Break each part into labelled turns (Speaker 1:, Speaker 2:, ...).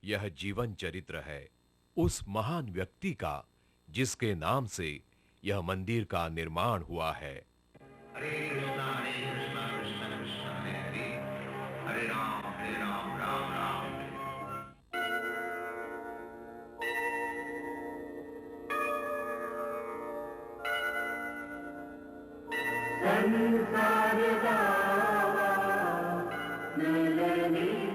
Speaker 1: यह जीवन चरित्र है उस महान व्यक्ति का जिसके नाम से यह मंदिर का निर्माण हुआ है।
Speaker 2: हरे कृष्णा कृष्णा कृष्णा हरे हरे, हरे राम राम राम।
Speaker 3: संसार दावा नलनीधलोका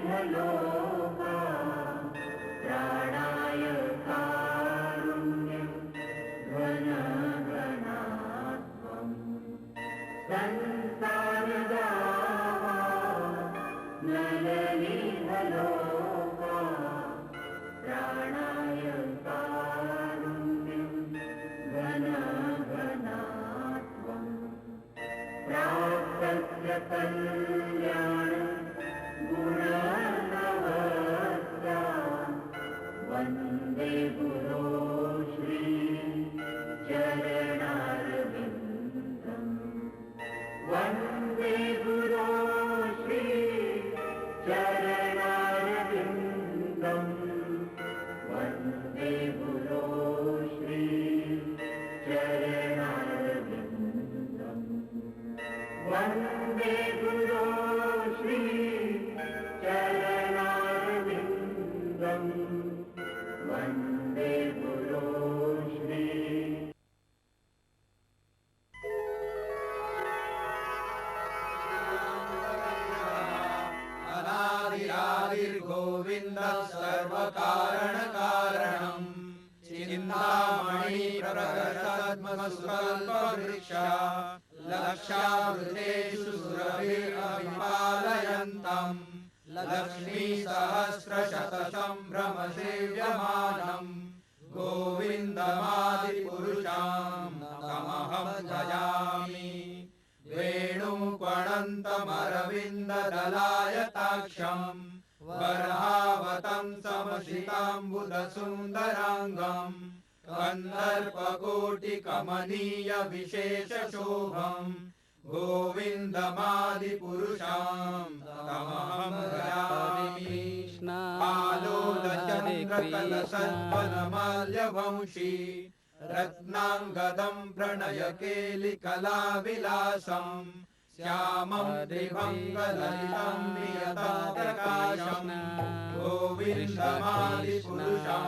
Speaker 3: प्राणाय कारुण्यं घन घनात्वम्। संसार दावा नलनीधलोका प्राणाय कारुण्यं घन घनात्वम्। प्राप्तस्य कल्याण गुणनवस्या वन्दे गुरो श्री चरणारविन्दम्। वन्दे गुरो श्री चरणारविन्दम्। वन्दे गुरो श्री चरणारविन्दम्। वन्दे गुरो श्री चरणारविन्दम्। वन्दे गुरो श्री।
Speaker 4: अनादिरादिर्गोविन्द सर्वकारणकारणम् चिन्तामणि प्रकटपद्मसुकल्पवृक्षा लक्षावृतेषु सुरभिरभिपालयन्तम् लक्ष्मीसहस्रशतसम्भ्रमसेव्यमानम् गोविन्दमादिपुरुषं तमहं भजामि। वेणुपणन्तमरविन्ददलायताक्षम् वराहवतं समसिताम्बुदसुन्दराङ्गम् कन्दर्पकोटिकमनीय विशेषशोभम् गोविन्दमादिपुरुषं तमहं भजामि। आलोलचन्द्रकलसद्वनमाल्यवंशी रत्नाङ्गदं प्रणयकेलिकलाविलासम् श्यामं त्रिभङ्गललितं नियतं प्रकाशम् गोविन्दमादिपुरुषं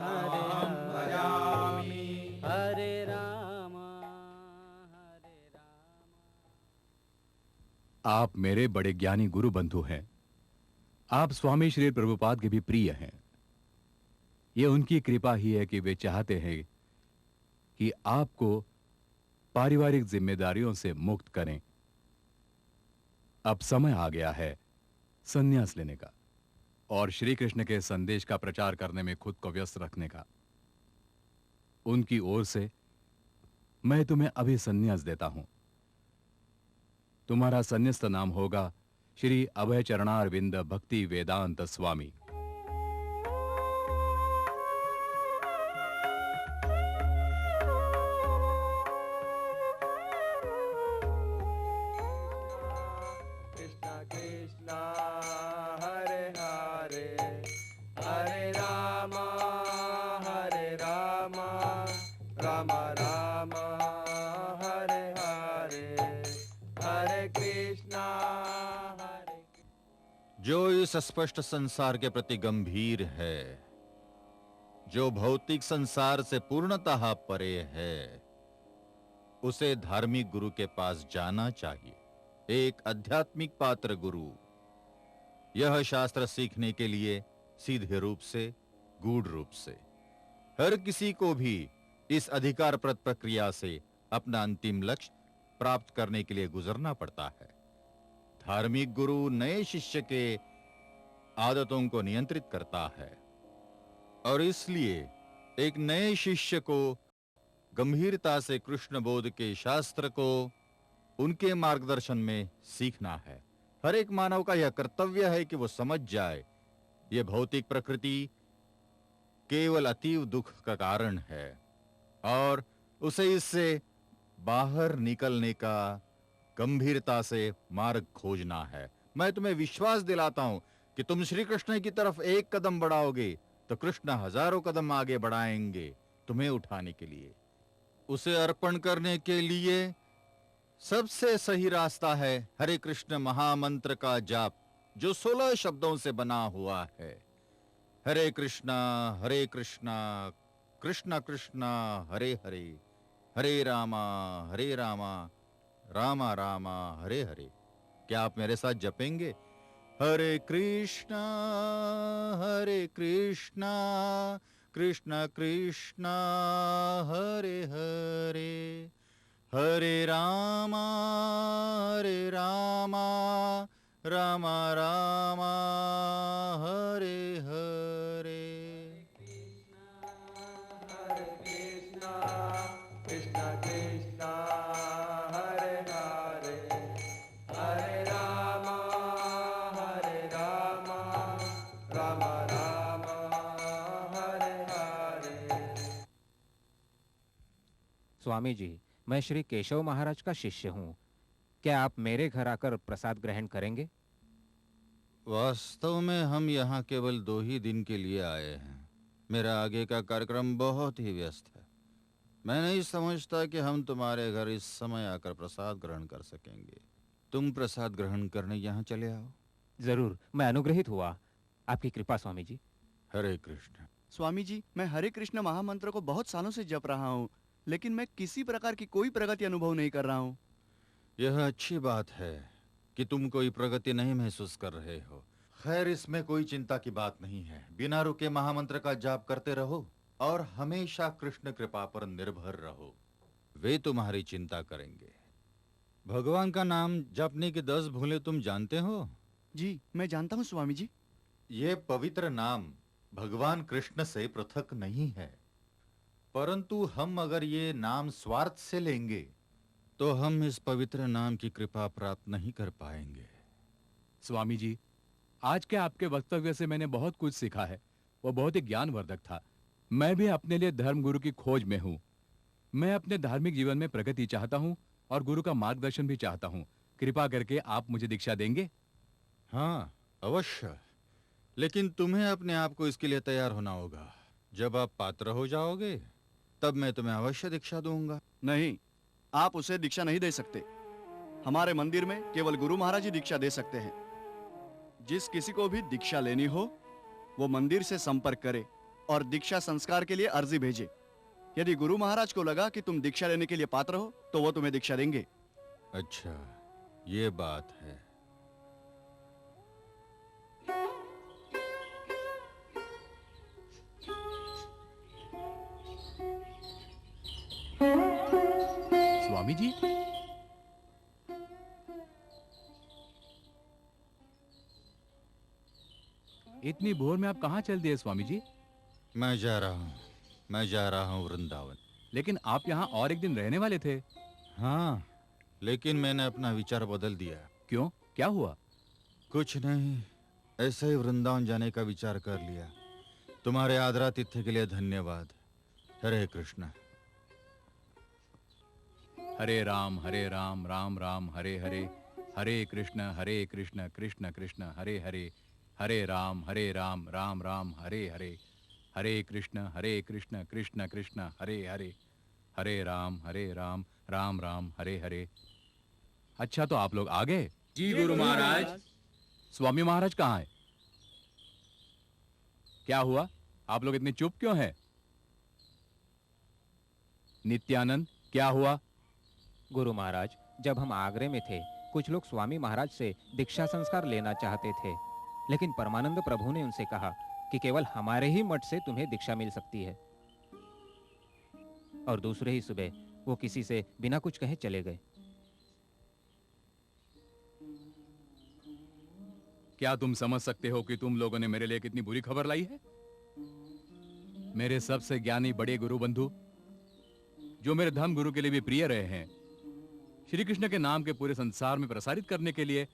Speaker 4: तमहं भजामि।
Speaker 5: हरे राम हरे राम।
Speaker 6: आप मेरे बड़े ज्ञानी गुरु बंधु हैं। आप स्वामी श्री प्रभुपाद के भी प्रिय हैं। यह उनकी कृपा ही है कि वे चाहते हैं कि आपको पारिवारिक जिम्मेदारियों से मुक्त करें। अब समय आ गया है संन्यास लेने का और श्री कृष्ण के संदेश का प्रचार करने में खुद को व्यस्त रखने का। उनकी ओर से मैं तुम्हें अभी संन्यास देता हूं। तुम्हारा संन्यास्त नाम होगा श्री अभय चरणारविंद भक्ति वेदांत स्वामी।
Speaker 7: जो इस स्पष्ट संसार के प्रति गंभीर है, जो भौतिक संसार से पूर्णतः परे है, उसे धार्मिक गुरु के पास जाना चाहिए। एक आध्यात्मिक पात्र गुरु यह शास्त्र सीखने के लिए सीधे रूप से, गूढ़ रूप से, हर किसी को भी इस अधिकारप्रद प्रक्रिया से अपना अंतिम लक्ष्य प्राप्त करने के लिए गुजरना पड़ता है। धार्मिक गुरु नए शिष्य के आदतों को नियंत्रित करता है और इसलिए एक नए शिष्य को गंभीरता से कृष्ण बोध के शास्त्र को उनके मार्गदर्शन में सीखना है। हर एक मानव का यह कर्तव्य है कि वो समझ जाए यह भौतिक प्रकृति केवल अतीव दुख का कारण है और उसे इससे बाहर निकलने का गंभीरता से मार्ग खोजना है। मैं तुम्हें विश्वास दिलाता हूं कि तुम श्री कृष्ण की तरफ एक कदम बढ़ाओगे तो कृष्ण हजारों कदम आगे बढ़ाएंगे तुम्हें उठाने के लिए। उसे अर्पण करने के लिए सबसे सही रास्ता है हरे कृष्ण महामंत्र का जाप, जो 16 शब्दों से बना हुआ है। हरे कृष्णा कृष्णा कृष्णा हरे हरे, हरे रामा रामा रामा हरे हरे। क्या आप मेरे साथ जपेंगे? हरे कृष्णा कृष्णा कृष्णा हरे हरे, हरे रामा रामा रामा हरे हरे।
Speaker 4: कृष्ण कृष्ण हरे हरे, हरे राम राम राम हरे हरे।
Speaker 8: स्वामी जी, मैं श्री केशव महाराज का शिष्य हूँ। क्या आप मेरे घर आकर प्रसाद ग्रहण करेंगे?
Speaker 7: वास्तव में हम यहाँ केवल 2 ही दिन के लिए आए हैं। मेरा आगे का कार्यक्रम बहुत ही व्यस्त है। मैं नहीं समझता कि हम तुम्हारे घर इस समय आकर प्रसाद ग्रहण कर सकेंगे। तुम प्रसाद ग्रहण करने यहाँ चले आओ।
Speaker 8: जरूर, मैं अनुग्रहित हुआ। आपकी कृपा स्वामी जी।
Speaker 7: हरे कृष्ण।
Speaker 9: स्वामी जी, मैं हरे कृष्ण महामंत्र को बहुत सालों से जप रहा हूँ, लेकिन मैं किसी प्रकार की कोई प्रगति अनुभव नहीं कर रहा हूँ।
Speaker 7: यह अच्छी बात है कि तुम कोई प्रगति नहीं महसूस कर रहे हो। खैर, इसमें कोई चिंता की बात नहीं है। बिना रुके महामंत्र का जाप करते रहो और हमेशा कृष्ण कृपा पर निर्भर रहो। वे तुम्हारी चिंता करेंगे। भगवान का नाम जपने की 10 भूलें तुम जानते हो?
Speaker 9: जी, मैं जानता हूँ स्वामी जी।
Speaker 7: ये पवित्र नाम भगवान कृष्ण से पृथक नहीं है, परंतु हम अगर ये नाम स्वार्थ से लेंगे तो हम इस पवित्र नाम की कृपा प्राप्त नहीं कर पाएंगे।
Speaker 6: स्वामी जी, आज के आपके वक्तव्य से मैंने बहुत कुछ सीखा है। वो बहुत ही ज्ञानवर्धक था। मैं भी अपने लिए धर्म गुरु की खोज में हूँ। मैं अपने धार्मिक जीवन में प्रगति चाहता हूँ और गुरु का मार्गदर्शन भी चाहता हूँ। कृपा करके आप मुझे दीक्षा देंगे?
Speaker 7: हाँ, अवश्य। लेकिन तुम्हें अपने आप को इसके लिए तैयार होना होगा। जब आप पात्र हो जाओगे तब मैं तुम्हें अवश्य दीक्षा दूंगा।
Speaker 9: नहीं, आप उसे दीक्षा नहीं दे सकते। हमारे मंदिर में केवल गुरु महाराज ही दीक्षा दे सकते हैं। जिस किसी को भी दीक्षा लेनी हो वो मंदिर से संपर्क करे और दीक्षा संस्कार के लिए अर्जी भेजे। यदि गुरु महाराज को लगा कि तुम दीक्षा लेने के लिए पात्र हो तो वो तुम्हें दीक्षा देंगे।
Speaker 7: अच्छा, ये बात है।
Speaker 6: स्वामी जी, इतनी भोर में आप कहाँ चल दिए स्वामी जी?
Speaker 7: मैं जा रहा हूँ वृंदावन।
Speaker 6: लेकिन आप यहाँ और एक दिन रहने वाले थे।
Speaker 7: हाँ, लेकिन मैंने अपना विचार बदल दिया।
Speaker 6: क्यों, क्या हुआ?
Speaker 7: कुछ नहीं, ऐसे ही वृंदावन जाने का विचार कर लिया। तुम्हारे आदरातिथ्य के लिए धन्यवाद। हरे कृष्ण।
Speaker 6: हरे राम राम राम हरे हरे, हरे कृष्ण कृष्ण कृष्ण हरे हरे, हरे राम राम राम हरे हरे, हरे कृष्ण कृष्ण कृष्ण हरे हरे, हरे राम राम राम हरे हरे। अच्छा, तो आप लोग आ गए?
Speaker 5: जी गुरु महाराज।
Speaker 6: स्वामी महाराज कहाँ है? क्या हुआ, आप लोग इतने चुप क्यों हैं? नित्यानंद, क्या हुआ?
Speaker 8: गुरु महाराज, जब हम आगरे में थे, कुछ लोग स्वामी महाराज से दीक्षा संस्कार लेना चाहते थे, लेकिन परमानंद प्रभु ने उनसे कहा कि केवल हमारे ही मठ से तुम्हें दीक्षा मिल सकती है। और दूसरे ही सुबह वो किसी से बिना कुछ कहे चले गए।
Speaker 6: क्या तुम समझ सकते हो कि तुम लोगों ने मेरे लिए कितनी बुरी खबर लाई है? मेरे सबसे ज्ञानी बड़े गुरु बंधु, जो मेरे धर्म गुरु के लिए भी प्रिय रहे हैं, श्री कृष्ण के नाम के पूरे संसार में प्रसारित करने के लिए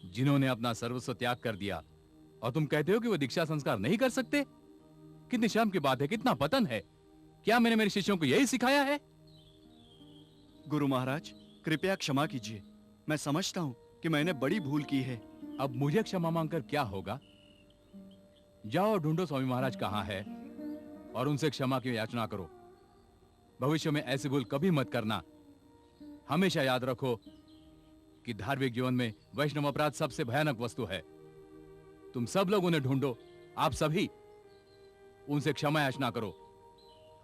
Speaker 6: जिन्होंने अपना सर्वस्व त्याग कर दिया, और तुम कहते हो कि वो दीक्षा संस्कार नहीं कर सकते? कितनी शर्म की बात है, कितना पतन है। क्या मैंने मेरे शिष्यों को यही सिखाया है?
Speaker 9: गुरु महाराज, कृपया क्षमा कीजिए। मैं समझता हूँ कि मैंने बड़ी भूल की है।
Speaker 6: अब मुझे क्षमा मांगकर क्या होगा? जाओ ढूंढो स्वामी महाराज कहां है और उनसे क्षमा की याचना करो। भविष्य में ऐसी भूल कभी मत करना। हमेशा याद रखो कि धार्मिक जीवन में वैष्णव अपराध सबसे भयानक वस्तु है। तुम सब लोग उन्हें ढूंढो, आप सभी उनसे क्षमा याचना करो।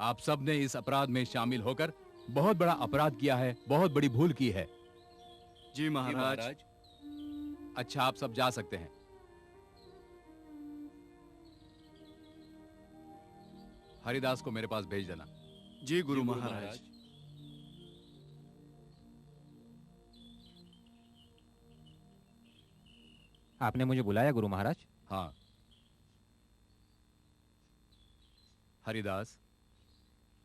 Speaker 6: आप सब ने इस अपराध में शामिल होकर बहुत बड़ा अपराध किया है, बहुत बड़ी भूल की है।
Speaker 9: जी महाराज।
Speaker 6: अच्छा, आप सब जा सकते हैं। हरिदास को मेरे पास भेज देना।
Speaker 9: जी गुरु महाराज।
Speaker 8: आपने मुझे बुलाया गुरु महाराज?
Speaker 6: हाँ। हरिदास,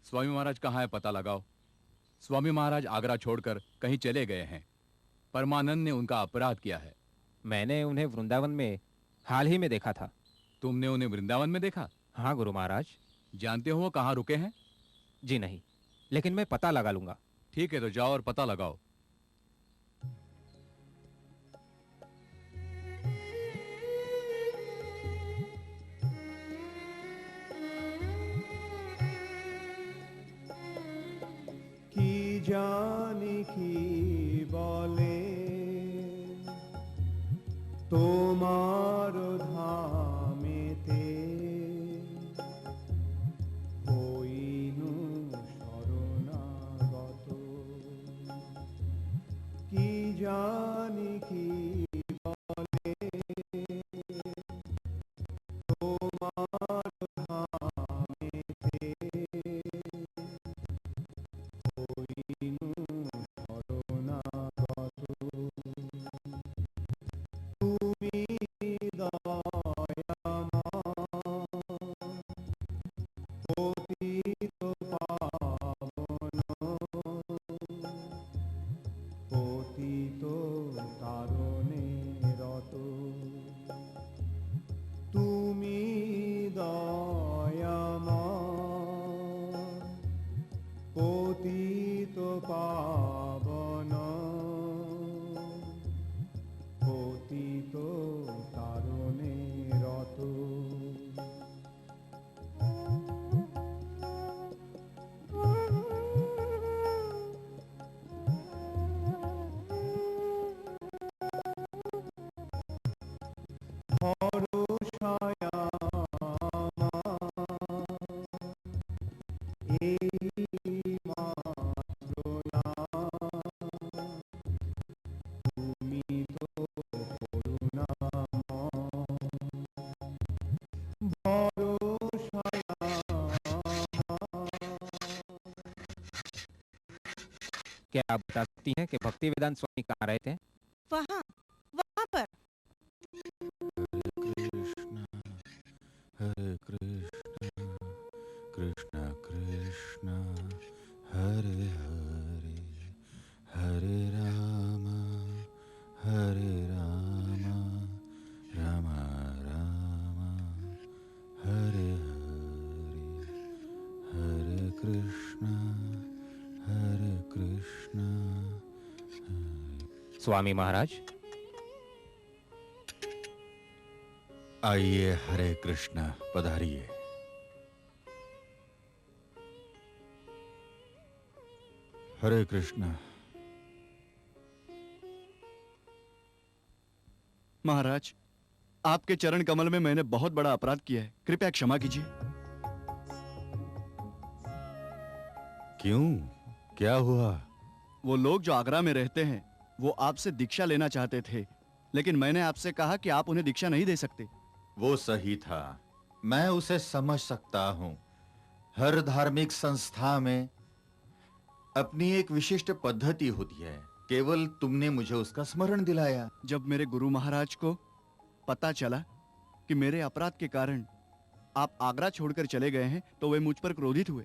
Speaker 6: स्वामी महाराज कहाँ है पता लगाओ। स्वामी महाराज आगरा छोड़कर कहीं चले गए हैं। परमानंद ने उनका अपराध किया है।
Speaker 8: मैंने उन्हें वृंदावन में हाल ही में देखा था।
Speaker 6: तुमने उन्हें वृंदावन में देखा?
Speaker 8: हाँ गुरु महाराज।
Speaker 6: जानते हो वो कहाँ रुके हैं?
Speaker 8: जी नहीं, लेकिन मैं पता लगा लूंगा।
Speaker 6: ठीक है, तो जाओ और पता लगाओ।
Speaker 4: की जानी की बोले তোমার ধামেতে হইনু শরণাগত কি জানি কি বলে তোমার ধামেতে হইনু শরণাগত তুমি পতিত পাবন পতিত তারণে রত তুমি দয়াময় পতিত পাবন পতিত তারণে রত ভরসায় এই মাত্র না তুমি তো ভরসায়
Speaker 8: क्या आप बता सकती हैं कि भक्ति वेदांत स्वामी कहाँ रहते हैं?
Speaker 10: वहाँ वहाँ पर।
Speaker 7: हरे कृष्ण कृष्ण कृष्ण हरे हरे हरे राम राम राम हरे हरे हरे कृष्ण
Speaker 8: स्वामी महाराज,
Speaker 7: आइए। हरे कृष्ण, पधारिए। हरे कृष्ण।
Speaker 9: महाराज, आपके चरण कमल में मैंने बहुत बड़ा अपराध किया है, कृपया क्षमा कीजिए।
Speaker 7: क्यों, क्या हुआ?
Speaker 9: वो लोग जो आगरा में रहते हैं वो आपसे दीक्षा लेना चाहते थे, लेकिन मैंने आपसे कहा कि आप उन्हें दीक्षा नहीं दे सकते।
Speaker 7: वो सही था, मैं उसे समझ सकता हूं। हर धार्मिक संस्था में अपनी एक विशिष्ट पद्धति होती है, केवल तुमने मुझे उसका स्मरण दिलाया।
Speaker 9: जब मेरे गुरु महाराज को पता चला कि मेरे अपराध के कारण आप आगरा छोड़कर चले गए हैं तो वे मुझ पर क्रोधित हुए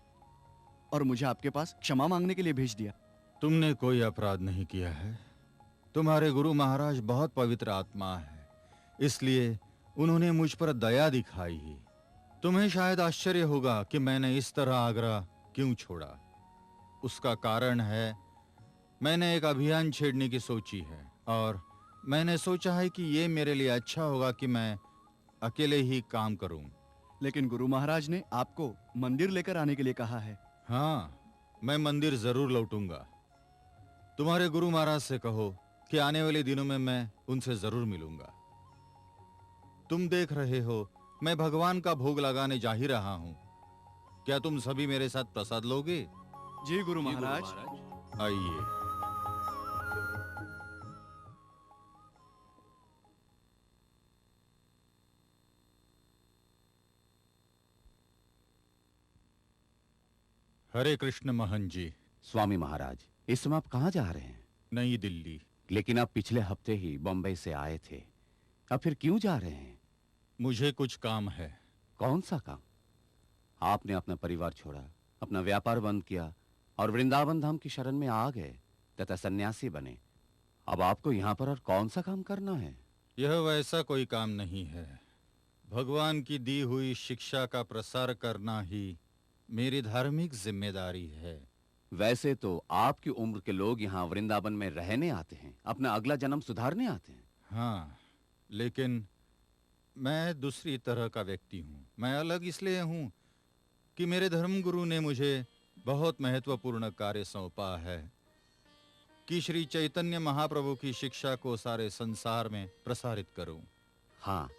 Speaker 9: और मुझे आपके पास क्षमा मांगने के लिए भेज दिया।
Speaker 7: तुमने कोई अपराध नहीं किया है। तुम्हारे गुरु महाराज बहुत पवित्र आत्मा है, इसलिए उन्होंने मुझ पर दया दिखाई। तुम्हें शायद आश्चर्य होगा कि मैंने इस तरह आगरा क्यों छोड़ा। उसका कारण है, मैंने एक अभियान छेड़ने की सोची है और मैंने सोचा है कि ये मेरे लिए अच्छा होगा कि मैं अकेले ही काम करूं।
Speaker 9: लेकिन गुरु महाराज ने आपको मंदिर लेकर आने के लिए कहा है।
Speaker 7: हाँ, मैं मंदिर जरूर लौटूंगा। तुम्हारे गुरु महाराज से कहो कि आने वाले दिनों में मैं उनसे जरूर मिलूंगा। तुम देख रहे हो, मैं भगवान का भोग लगाने जा ही रहा हूं। क्या तुम सभी मेरे साथ प्रसाद लोगे?
Speaker 9: जी गुरु महाराज।
Speaker 7: आइए। हरे कृष्ण महन जी।
Speaker 11: स्वामी महाराज, इस समय आप कहाँ जा रहे हैं?
Speaker 7: नई दिल्ली।
Speaker 11: लेकिन आप पिछले हफ्ते ही बॉम्बे से आए थे, अब फिर क्यों जा रहे हैं?
Speaker 7: मुझे कुछ काम है।
Speaker 11: कौन सा काम? आपने अपना परिवार छोड़ा, अपना व्यापार बंद किया और वृंदावन धाम की शरण में आ गए तथा सन्यासी बने। अब आपको यहाँ पर और कौन सा काम करना है?
Speaker 7: यह वैसा कोई काम नहीं है। भगवान की दी हुई शिक्षा का प्रसार करना ही मेरी धार्मिक जिम्मेदारी है।
Speaker 11: वैसे तो आपकी उम्र के लोग यहाँ वृंदावन में रहने आते हैं, अपना अगला जन्म सुधारने आते हैं।
Speaker 7: हाँ, लेकिन मैं दूसरी तरह का व्यक्ति हूँ। मैं अलग इसलिए हूँ कि मेरे धर्मगुरु ने मुझे बहुत महत्वपूर्ण कार्य सौंपा है कि श्री चैतन्य महाप्रभु की शिक्षा को सारे संसार में प्रसारित करूं।
Speaker 11: हाँ,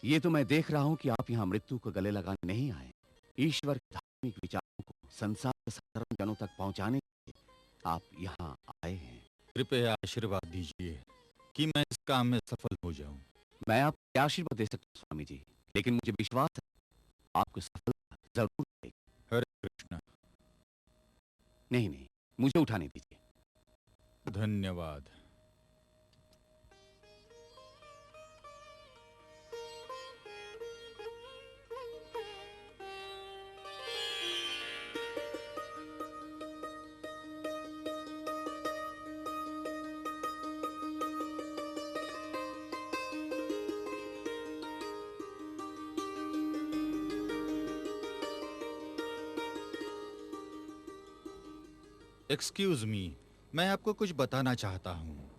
Speaker 11: ये तो मैं देख रहा हूँ कि आप यहाँ मृत्यु को गले लगाने नहीं आए। ईश्वर के धार्मिक विचारों को संसार के साधारण जनों तक पहुँचाने के लिए आप यहाँ आए हैं।
Speaker 7: कृपया आशीर्वाद दीजिए कि मैं इस काम में सफल हो जाऊं।
Speaker 11: मैं आपको क्या आशीर्वाद दे सकता हूँ स्वामी जी, लेकिन मुझे विश्वास है आपको सफलता जरूर मिलेगी।
Speaker 7: हरे कृष्ण।
Speaker 11: नहीं, मुझे उठाने दीजिए।
Speaker 7: धन्यवाद। एक्सक्यूज मी, मैं आपको कुछ बताना चाहता हूँ।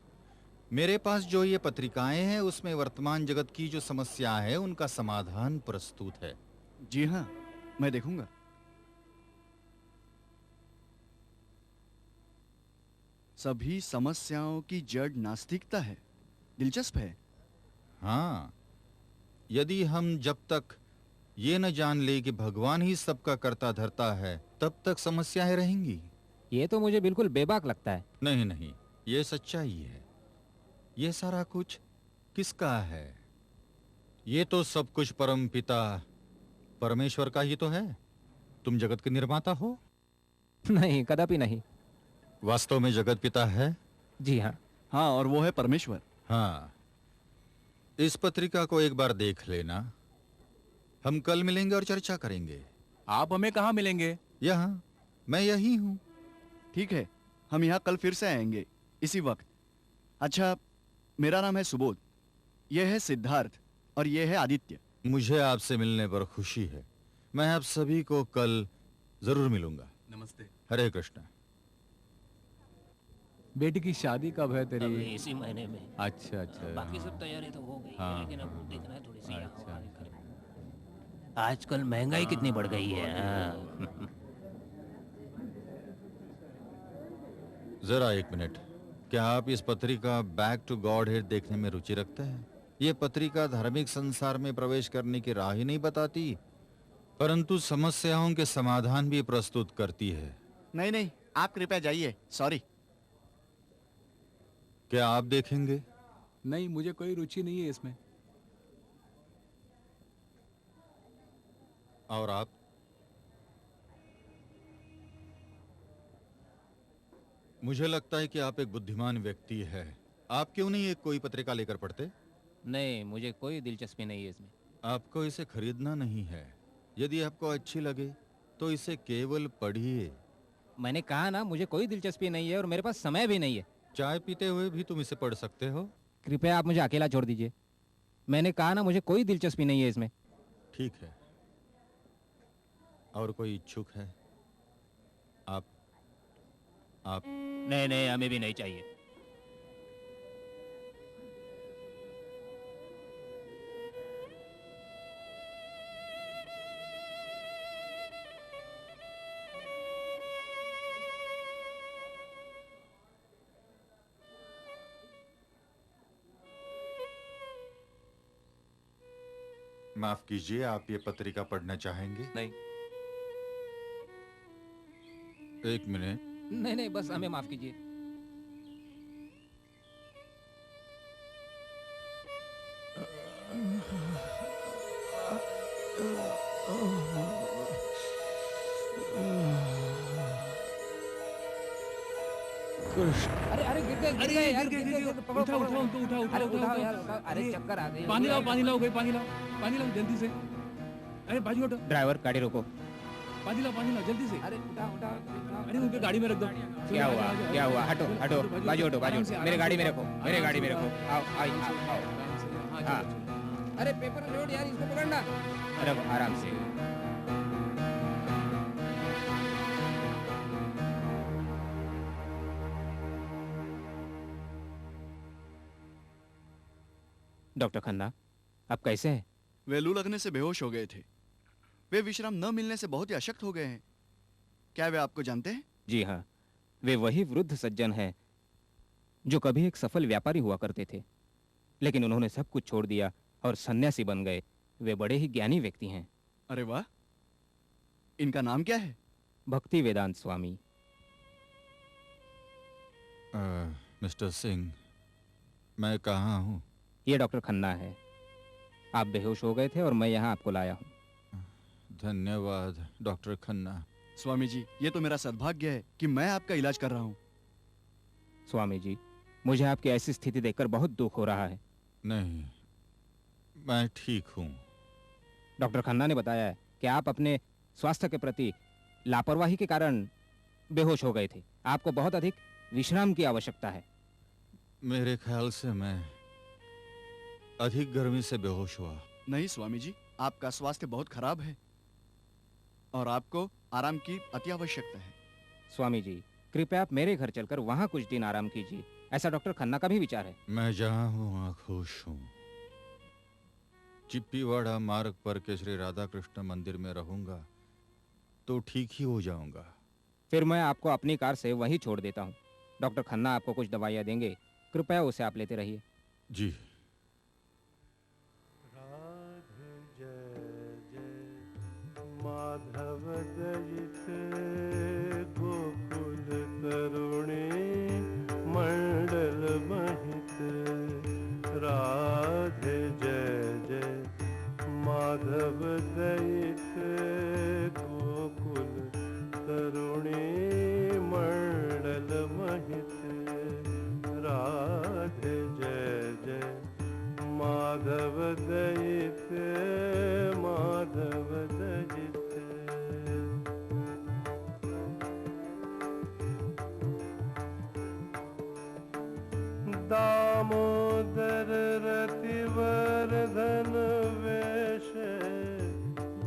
Speaker 7: मेरे पास जो ये पत्रिकाएं हैं उसमें वर्तमान जगत की जो समस्या है उनका समाधान प्रस्तुत है।
Speaker 9: जी हाँ, मैं देखूंगा। सभी समस्याओं की जड़ नास्तिकता है। दिलचस्प है।
Speaker 7: हाँ, यदि हम जब तक ये न जान ले कि भगवान ही सबका कर्ता धर्ता है, तब तक समस्याएं रहेंगी।
Speaker 8: ये तो मुझे बिल्कुल बेबाक लगता है।
Speaker 7: नहीं, ये सच्चाई है। ये सारा कुछ किसका है? ये तो सब कुछ परम पिता परमेश्वर का ही तो है। तुम जगत के निर्माता हो?
Speaker 8: नहीं, कदापि नहीं।
Speaker 7: वास्तव में जगत पिता है?
Speaker 8: जी हाँ।
Speaker 9: हाँ, और वो है परमेश्वर।
Speaker 7: हाँ, इस पत्रिका को एक बार देख लेना। हम कल मिलेंगे और चर्चा करेंगे।
Speaker 6: आप हमें कहाँ मिलेंगे?
Speaker 7: यहाँ, मैं यही हूँ।
Speaker 9: ठीक है, हम यहाँ कल फिर से आएंगे इसी वक्त। अच्छा, मेरा नाम है सुबोध, यह है सिद्धार्थ और यह है आदित्य।
Speaker 7: मुझे आपसे मिलने पर खुशी है। मैं आप सभी को कल जरूर मिलूंगा।
Speaker 6: नमस्ते।
Speaker 7: हरे कृष्ण।
Speaker 6: बेटी की शादी कब है तेरी?
Speaker 5: अभी इसी महीने में।
Speaker 6: अच्छा।
Speaker 5: बाकी सब तैयारी तो हो गई
Speaker 6: हाँ,
Speaker 5: है, लेकिन अब देखना है थोड़ी सी यहाँ
Speaker 6: अच्छा।
Speaker 5: वहाँ निकल। आजकल महंगाई कितनी बढ़ गई है। हाँ।
Speaker 7: जरा एक मिनट, क्या आप इस पत्रिका बैक टू गॉड हेड देखने में रुचि रखते हैं? ये पत्रिका धार्मिक संसार में प्रवेश करने की राह ही नहीं बताती, परंतु समस्याओं के समाधान भी प्रस्तुत करती है।
Speaker 9: नहीं, आप कृपया जाइए। सॉरी।
Speaker 7: क्या आप देखेंगे?
Speaker 6: नहीं, मुझे कोई रुचि नहीं है इसमें।
Speaker 7: और आप? मुझे लगता है कि आप एक बुद्धिमान व्यक्ति है। आप क्यों नहीं एक कोई पत्रिका लेकर पढ़ते?
Speaker 8: नहीं, मुझे कोई दिलचस्पी नहीं है इसमें।
Speaker 7: आपको इसे खरीदना नहीं है। यदि आपको अच्छी लगे तो इसे केवल पढ़िए।
Speaker 8: मैंने कहा ना, मुझे कोई दिलचस्पी नहीं है और मेरे पास समय भी नहीं है।
Speaker 7: चाय पीते हुए भी तुम इसे पढ़ सकते हो।
Speaker 8: कृपया आप मुझे अकेला छोड़ दीजिए। मैंने कहा ना, मुझे कोई दिलचस्पी नहीं है इसमें।
Speaker 7: ठीक है। और कोई इच्छुक है? आप
Speaker 5: नहीं, हमें भी नहीं चाहिए।
Speaker 7: माफ कीजिए, आप ये पत्रिका पढ़ना चाहेंगे?
Speaker 5: नहीं।
Speaker 7: एक मिनट।
Speaker 8: नहीं नहीं, बस हमें माफ कीजिए। अरे अरे गिर गए यार, गिर गए।
Speaker 6: उठाओ उनको, उठाओ
Speaker 8: यार, उठाओ। अरे चक्कर आ गए।
Speaker 6: पानी लाओ पानी लाओ जल्दी से। अरे बाजू हटो।
Speaker 8: ड्राइवर गाड़ी रोको।
Speaker 6: पानी लाओ जल्दी से।
Speaker 8: अरे उठाओ।
Speaker 6: अरे उनके गाड़ी में रख दो।
Speaker 8: क्या हुआ? हटो बाजू हटो। मेरे गाड़ी में रखो। आओ। हाँ। अरे पेपर लोड यार, इसको पकड़ना। रखो आराम से। डॉक्टर खन्ना, आप कैसे हैं?
Speaker 9: वे लू लगने से बेहोश हो गए थे। वे विश्राम न मिलने से बहुत ही अशक्त हो गए हैं। क्या वे आपको जानते हैं?
Speaker 8: जी हाँ, वे वही वृद्ध सज्जन हैं जो कभी एक सफल व्यापारी हुआ करते थे, लेकिन उन्होंने सब कुछ छोड़ दिया और सन्यासी बन गए। वे बड़े ही ज्ञानी व्यक्ति हैं।
Speaker 9: अरे वाह, इनका नाम क्या है?
Speaker 8: भक्ति वेदांत स्वामी।
Speaker 7: मिस्टर सिंह, मैं कहाँ हूँ?
Speaker 8: ये डॉक्टर खन्ना है। आप बेहोश हो गए थे और मैं यहाँ आपको लाया हूँ।
Speaker 7: धन्यवाद डॉक्टर खन्ना।
Speaker 9: स्वामी जी, ये तो मेरा सद्भाग्य है कि मैं आपका इलाज कर रहा हूँ।
Speaker 8: स्वामी जी, मुझे आपकी ऐसी स्थिति देखकर बहुत दुख हो रहा है।
Speaker 7: नहीं, मैं ठीक हूँ।
Speaker 8: डॉक्टर खन्ना ने बताया है कि आप अपने स्वास्थ्य के प्रति लापरवाही के कारण बेहोश हो गए थे। आपको बहुत अधिक विश्राम की आवश्यकता है।
Speaker 7: मेरे ख्याल से मैं अधिक गर्मी से बेहोश हुआ।
Speaker 9: नहीं स्वामी जी, आपका स्वास्थ्य बहुत खराब है और आपको आराम की अति आवश्यकता है।
Speaker 8: स्वामी जी, कृपया आप मेरे घर चलकर वहाँ कुछ दिन आराम कीजिए। ऐसा डॉक्टर खन्ना का भी विचार है।
Speaker 7: मैं जहाँ हूँ वहाँ खुश हूँ। चिप्पीवाड़ा मार्ग पर के श्री राधा कृष्ण मंदिर में रहूंगा तो ठीक ही हो जाऊंगा।
Speaker 8: फिर मैं आपको अपनी कार से वहीं छोड़ देता हूँ। डॉक्टर खन्ना आपको कुछ दवाइयाँ देंगे, कृपया उसे आप लेते रहिए।
Speaker 7: जी।
Speaker 3: माधव दयित गोकुल तरुणी मंडल महित। राधे जय जय माधव दयित गोकुल तरुणी मंडल महित। राधे जय जय माधव दयित माधव दयित। दामोदर रतिवर्धन वेश।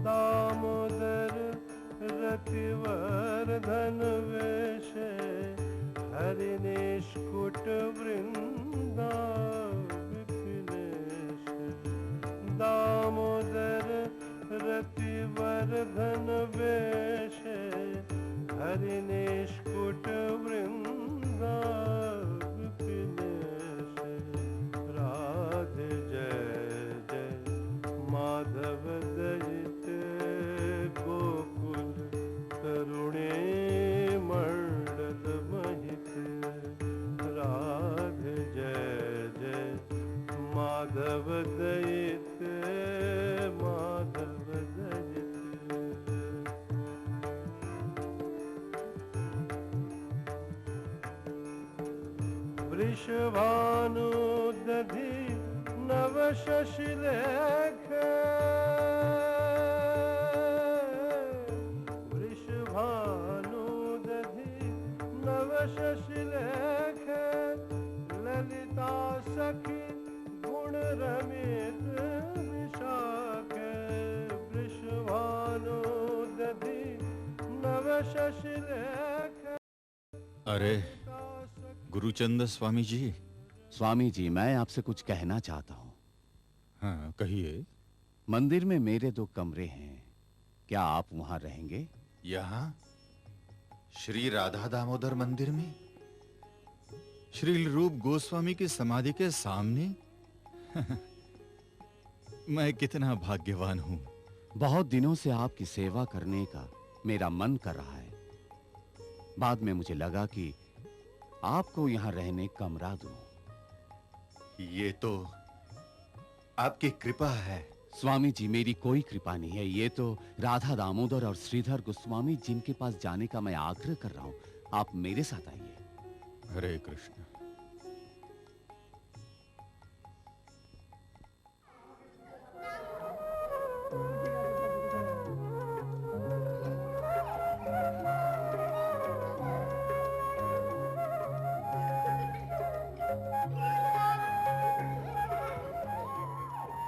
Speaker 3: दामोदर रतिवर्धन वेश। हरि निष्कुट वृंदा विपिनेश। दामोदर रतिवर्धन वेश। हरि निष्कुट वृंदा विपिनेश। राधे जय जय माधव दयित गोकुल तरुणी मंडल महित। राधे जय जय माधव दयित माधव दयित। वृषभानु दधि नव शशिलेख। वृषभानु दधि नव शशिलेख। ललिता सखी गुण रमित विशाख। वृषभानु दधि नव शशिलेख।
Speaker 7: अरे गुरुचंद स्वामी जी।
Speaker 11: स्वामी जी, मैं आपसे कुछ कहना चाहता हूँ।
Speaker 7: हाँ कहिए।
Speaker 11: मंदिर में मेरे 2 कमरे हैं, क्या आप वहां रहेंगे?
Speaker 7: यहाँ श्री राधा दामोदर मंदिर में? श्री रूप गोस्वामी की समाधि के सामने? मैं कितना भाग्यवान हूं।
Speaker 11: बहुत दिनों से आपकी सेवा करने का मेरा मन कर रहा है। बाद में मुझे लगा कि आपको यहां रहने कमरा दूं।
Speaker 7: ये तो आपकी कृपा है।
Speaker 11: स्वामी जी, मेरी कोई कृपा नहीं है। ये तो राधा दामोदर और श्रीधर गोस्वामी जिनके पास जाने का मैं आग्रह कर रहा हूं। आप मेरे साथ आइए।
Speaker 7: हरे कृष्ण।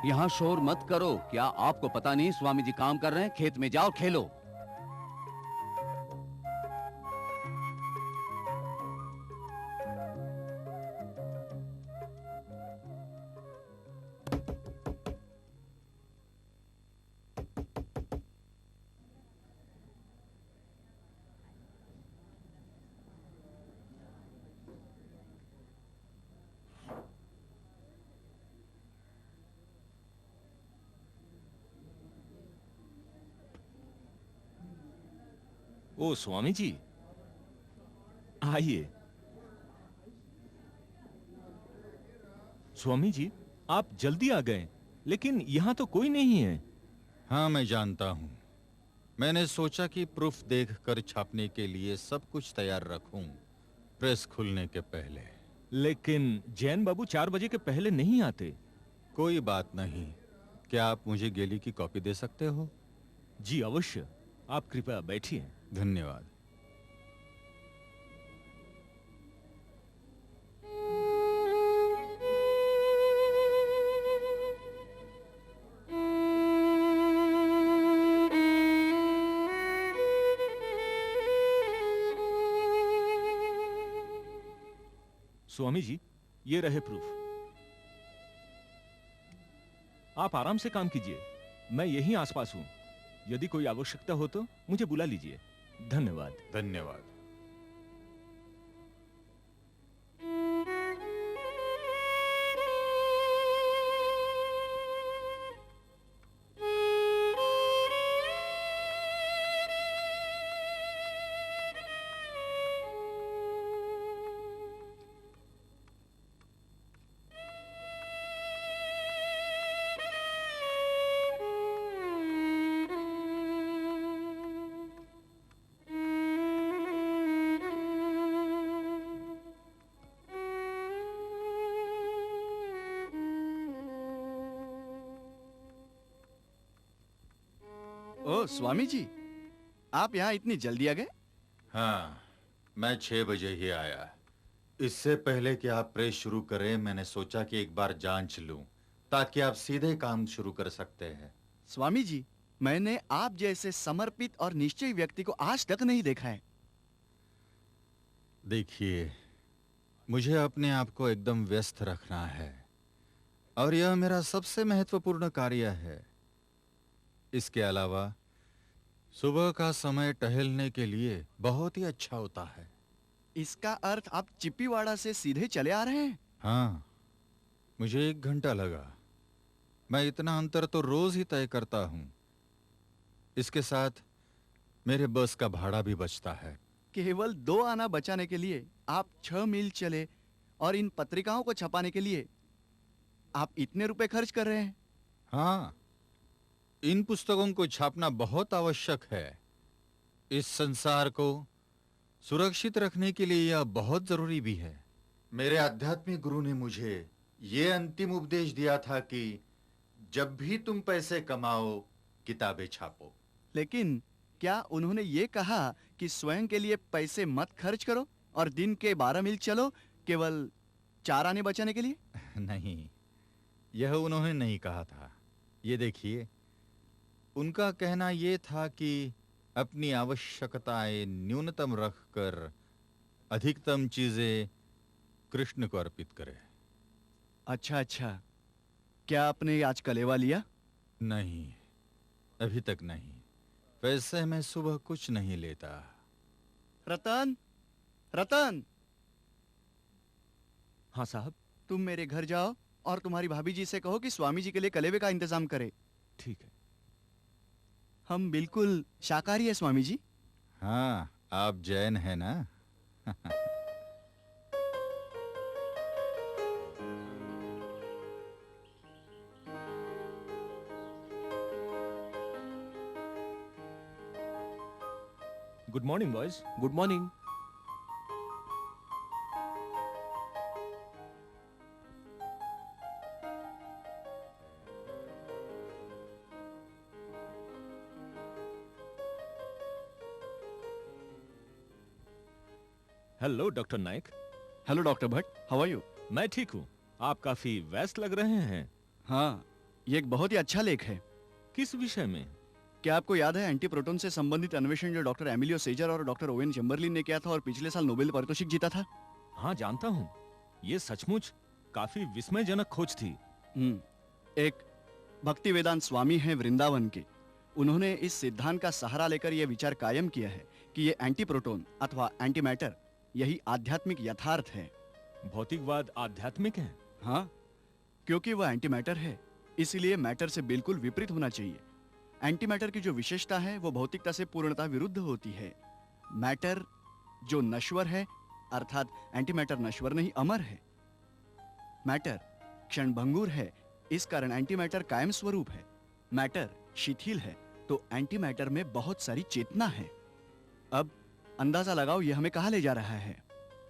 Speaker 11: यहां शोर मत करो। क्या आपको पता नहीं स्वामी जी काम कर रहे हैं? खेत में जाओ, खेलो।
Speaker 12: ओ स्वामी जी, आइए। स्वामी जी, आप जल्दी आ गए, लेकिन यहां तो कोई नहीं है।
Speaker 7: हाँ, मैं जानता हूं। मैंने सोचा कि प्रूफ देखकर छापने के लिए सब कुछ तैयार रखूं, प्रेस खुलने के पहले।
Speaker 12: लेकिन जैन बाबू 4 बजे के पहले नहीं आते।
Speaker 7: कोई बात नहीं। क्या आप मुझे गेली की कॉपी दे सकते हो?
Speaker 12: जी अवश्य। आप कृपया बैठिए।
Speaker 7: धन्यवाद।
Speaker 12: स्वामी जी, ये रहे प्रूफ। आप आराम से काम कीजिए। मैं यहीं आसपास हूं। यदि कोई आवश्यकता हो तो मुझे बुला लीजिए। धन्यवाद।
Speaker 7: धन्यवाद।
Speaker 9: ओ स्वामी जी, आप यहाँ इतनी जल्दी आ गए?
Speaker 7: हाँ, मैं 6 बजे ही आया। इससे पहले कि आप प्रेस शुरू करें, मैंने सोचा कि एक बार जांच लूं, ताकि आप सीधे काम शुरू कर सकते हैं।
Speaker 9: स्वामी जी, मैंने आप जैसे समर्पित और निश्चयी व्यक्ति को आज तक नहीं देखा है।
Speaker 7: देखिए, मुझे अपने आप को एकदम व्यस्त रखना है और यह मेरा सबसे महत्वपूर्ण कार्य है। इसके अलावा सुबह का समय टहलने के लिए बहुत ही अच्छा होता है।
Speaker 9: इसका अर्थ आप चिप्पीवाड़ा से सीधे चले आ रहे हैं?
Speaker 7: हाँ, मुझे 1 घंटा लगा। मैं इतना अंतर तो रोज ही तय करता हूं। इसके साथ मेरे बस का भाड़ा भी बचता है।
Speaker 9: केवल 2 आना बचाने के लिए आप 6 मील चले और इन पत्रिकाओं को छपाने के लिए आप इतने रुपए खर्च कर रहे हैं?
Speaker 7: हाँ, इन पुस्तकों को छापना बहुत आवश्यक है। इस संसार को सुरक्षित रखने के लिए यह बहुत जरूरी भी है। मेरे आध्यात्मिक गुरु ने मुझे यह अंतिम उपदेश दिया था कि जब भी तुम पैसे कमाओ, किताबें छापो।
Speaker 9: लेकिन क्या उन्होंने ये कहा कि स्वयं के लिए पैसे मत खर्च करो और दिन के 12 मील चलो केवल 4 आने बचाने के लिए?
Speaker 7: नहीं, यह उन्होंने नहीं कहा था। ये देखिए, उनका कहना यह था कि अपनी आवश्यकताएं न्यूनतम रखकर अधिकतम चीजें कृष्ण को अर्पित करें।
Speaker 9: अच्छा, क्या आपने आज कलेवा लिया?
Speaker 7: नहीं, अभी तक नहीं। वैसे मैं सुबह कुछ नहीं लेता।
Speaker 9: रतन, रतन!
Speaker 12: हाँ साहब।
Speaker 9: तुम मेरे घर जाओ और तुम्हारी भाभी जी से कहो कि स्वामी जी के लिए कलेवे का इंतजाम करे।
Speaker 12: ठीक है।
Speaker 9: हम बिल्कुल शाकाहारी है स्वामी जी।
Speaker 7: हाँ, आप जैन है ना?
Speaker 12: Good morning boys.
Speaker 1: Good morning.
Speaker 12: Hello doctor Naik.
Speaker 9: Hello doctor Bhatt, how are you?
Speaker 12: मैं ठीक हूँ। आप काफी व्यस्त लग रहे हैं।
Speaker 9: हाँ, ये एक बहुत ही अच्छा लेख है।
Speaker 12: किस विषय में?
Speaker 9: क्या आपको याद है एंटी प्रोटॉन से संबंधित अन्वेषण जो डॉक्टर एमिलियो सेजर और डॉक्टर ओवेन चैम्बरलिन ने किया था और पिछले साल नोबेल पारितोषिक जीता था?
Speaker 12: हाँ जानता हूँ। ये सचमुच काफी विस्मयजनक खोज थी।
Speaker 9: एक भक्ति वेदांत स्वामी हैं वृंदावन के। उन्होंने इस सिद्धांत का सहारा लेकर यह विचार कायम किया है कि ये एंटी प्रोटॉन अथवा एंटी मैटर यही आध्यात्मिक यथार्थ है।
Speaker 12: भौतिकवाद आध्यात्मिक है?
Speaker 9: हाँ, क्योंकि वह एंटी मैटर है, इसलिए मैटर से बिल्कुल विपरीत होना चाहिए। एंटी मैटर की जो विशेषता है वो भौतिकता से पूर्णतः विरुद्ध होती है। मैटर जो नश्वर है, अर्थात एंटी मैटर नश्वर नहीं अमर है। मैटर क्षणभंगुर है, इस कारण एंटी मैटर कायम स्वरूप है। मैटर शिथिल है, तो एंटी मैटर में बहुत सारी चेतना है। अब अंदाजा लगाओ ये हमें कहाँ ले जा रहा है।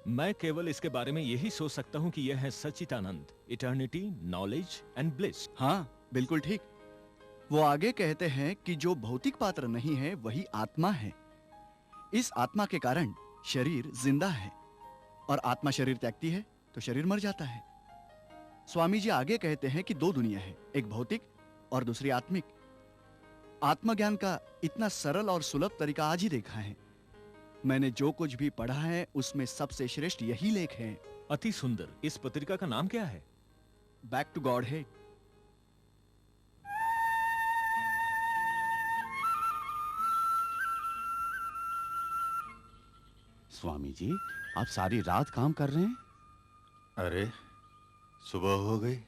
Speaker 12: मैं केवल इसके बारे में यही सोच सकता हूँ कि यह है सच्चिदानंद, इटर्निटी, नॉलेज एंड ब्लिस।
Speaker 9: हाँ बिल्कुल ठीक। वो आगे कहते हैं कि जो भौतिक पात्र नहीं है वही आत्मा है। इस आत्मा के कारण शरीर जिंदा है, और आत्मा शरीर त्यागती है तो शरीर मर जाता है। स्वामी जी आगे कहते हैं कि दो दुनिया है, एक भौतिक और दूसरी आत्मिक। आत्मज्ञान का इतना सरल और सुलभ तरीका आज ही देखा है। मैंने जो कुछ भी पढ़ा है उसमें सबसे श्रेष्ठ यही लेख है।
Speaker 12: अति सुंदर। इस पत्रिका का नाम क्या है?
Speaker 9: बैक टू गॉड है।
Speaker 11: स्वामी जी, आप सारी रात काम कर रहे हैं?
Speaker 7: अरे, सुबह हो गई,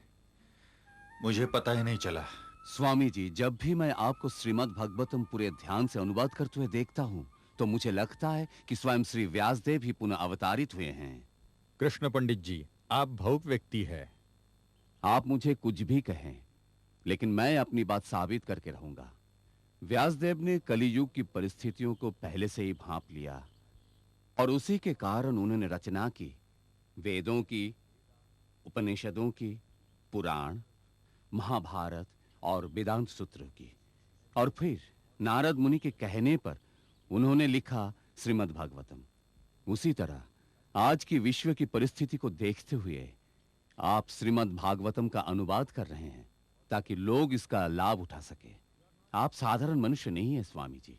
Speaker 7: मुझे पता ही नहीं चला।
Speaker 11: स्वामी जी, जब भी मैं आपको श्रीमद् भागवतम पूरे ध्यान से अनुवाद करते हुए देखता हूँ तो मुझे लगता है कि स्वयं श्री व्यासदेव ही पुनः अवतारित हुए हैं।
Speaker 7: कृष्ण पंडित जी, आप भावुक व्यक्ति है।
Speaker 11: आप मुझे कुछ भी कहें, लेकिन मैं अपनी बात साबित करके रहूंगा। व्यासदेव ने कलियुग की परिस्थितियों को पहले से ही भांप लिया, और उसी के कारण उन्होंने रचना की, वेदों की, उपनिषदों की, पुराण, महाभारत और वेदांत सूत्र की, और फिर नारद मुनि के कहने पर उन्होंने लिखा श्रीमद् भागवतम। उसी तरह आज की विश्व की परिस्थिति को देखते हुए आप श्रीमद् भागवतम का अनुवाद कर रहे हैं ताकि लोग इसका लाभ उठा सके। आप साधारण मनुष्य नहीं है स्वामी जी,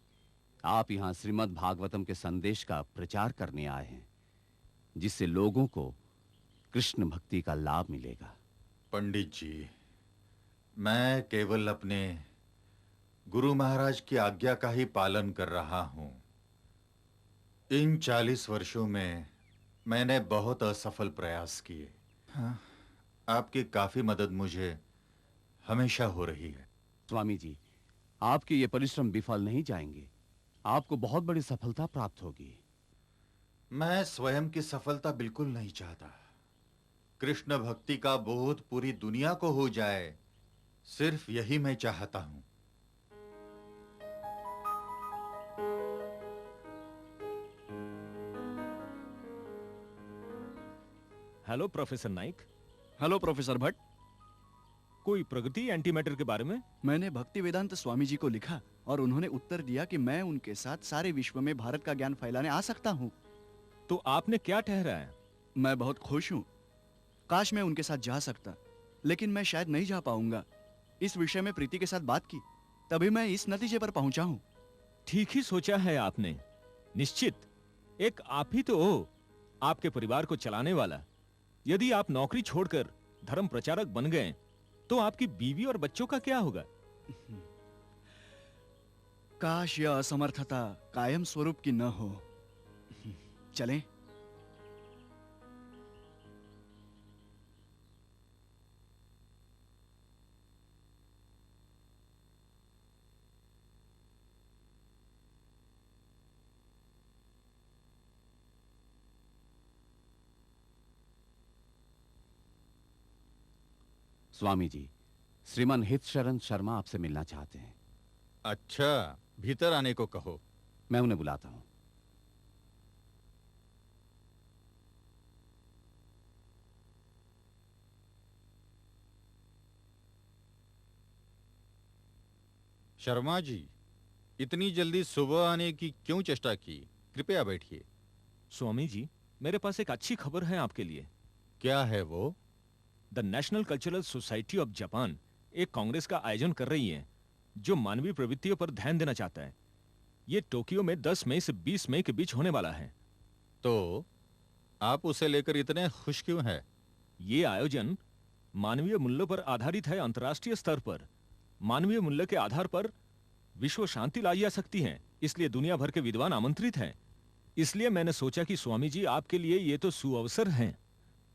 Speaker 11: आप यहाँ श्रीमद् भागवतम के संदेश का प्रचार करने आए हैं, जिससे लोगों को कृष्ण भक्ति का लाभ मिलेगा।
Speaker 7: पंडित जी, मैं केवल अपने गुरु महाराज की आज्ञा का ही पालन कर रहा हूं। इन 40 वर्षों में मैंने बहुत असफल प्रयास किए। हाँ, आपकी काफी मदद मुझे हमेशा हो रही है।
Speaker 11: स्वामी जी, आपके ये परिश्रम विफल नहीं जाएंगे, आपको बहुत बड़ी सफलता प्राप्त होगी।
Speaker 7: मैं स्वयं की सफलता बिल्कुल नहीं चाहता। कृष्ण भक्ति का बोध पूरी दुनिया को हो जाए, सिर्फ यही मैं चाहता हूं।
Speaker 12: Hello professor Naik.
Speaker 9: Hello professor Bhatt.
Speaker 12: कोई प्रगति एंटी मैटर के बारे में?
Speaker 9: मैंने भक्ति वेदांत स्वामी जी को लिखा और उन्होंने उत्तर दिया कि मैं उनके साथ सारे विश्व में भारत का ज्ञान फैलाने आ सकता हूँ।
Speaker 12: तो आपने क्या ठहराया?
Speaker 9: मैं बहुत खुश हूँ। काश मैं उनके साथ जा सकता, लेकिन मैं शायद नहीं जा पाऊंगा। इस विषय में प्रीति के साथ बात की, तभी मैं इस नतीजे पर पहुंचा हूँ।
Speaker 12: ठीक ही सोचा है आपने। निश्चित एक आप ही तो हो आपके परिवार को चलाने वाला। यदि आप नौकरी छोड़कर धर्म प्रचारक बन गए तो आपकी बीवी और बच्चों का क्या होगा?
Speaker 9: काश यह असमर्थता कायम स्वरूप की न हो। चलें?
Speaker 11: स्वामी जी, श्रीमान हित शरण शर्मा आपसे मिलना चाहते हैं।
Speaker 7: अच्छा, भीतर आने को कहो।
Speaker 11: मैं उन्हें बुलाता हूं।
Speaker 7: शर्मा जी, इतनी जल्दी सुबह आने की क्यों चेष्टा की? कृपया बैठिए।
Speaker 12: स्वामी जी, मेरे पास एक अच्छी खबर है आपके लिए।
Speaker 7: क्या है वो?
Speaker 12: The national cultural society of Japan एक कांग्रेस का आयोजन कर रही है जो मानवीय प्रवृत्तियों पर ध्यान देना चाहता है। ये टोक्यो में 10 मई से 20 मई के बीच होने वाला है।
Speaker 7: तो आप उसे लेकर इतने खुश क्यों हैं?
Speaker 12: ये आयोजन मानवीय मूल्यों पर आधारित है। अंतर्राष्ट्रीय स्तर पर मानवीय मूल्य के आधार पर विश्व शांति लाई जा सकती है, इसलिए दुनिया भर के विद्वान आमंत्रित हैं। इसलिए मैंने सोचा कि स्वामी जी, आपके लिए ये तो सुअवसर है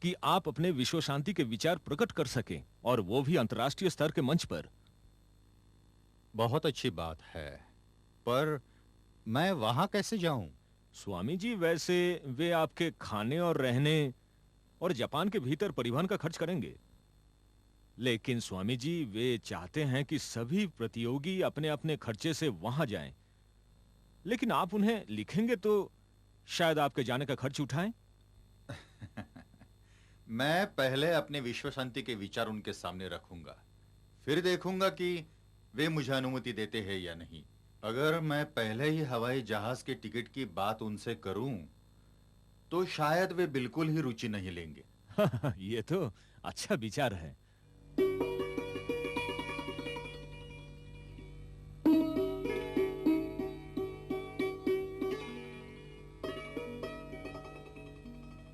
Speaker 12: कि आप अपने विश्व शांति के विचार प्रकट कर सकें, और वो भी अंतर्राष्ट्रीय स्तर के मंच पर।
Speaker 7: बहुत अच्छी बात है, पर मैं वहां कैसे जाऊं?
Speaker 12: स्वामी जी, वैसे वे आपके खाने और रहने और जापान के भीतर परिवहन का खर्च करेंगे, लेकिन स्वामी जी वे चाहते हैं कि सभी प्रतियोगी अपने अपने खर्चे से वहां जाएं। लेकिन आप उन्हें लिखेंगे तो शायद आपके जाने का खर्च उठाएं।
Speaker 7: मैं पहले अपने विश्व शांति के विचार उनके सामने रखूंगा, फिर देखूंगा कि वे मुझे अनुमति देते हैं या नहीं। अगर मैं पहले ही हवाई जहाज के टिकट की बात उनसे करूं, तो शायद वे बिल्कुल ही रुचि नहीं लेंगे।
Speaker 12: ये तो अच्छा विचार है।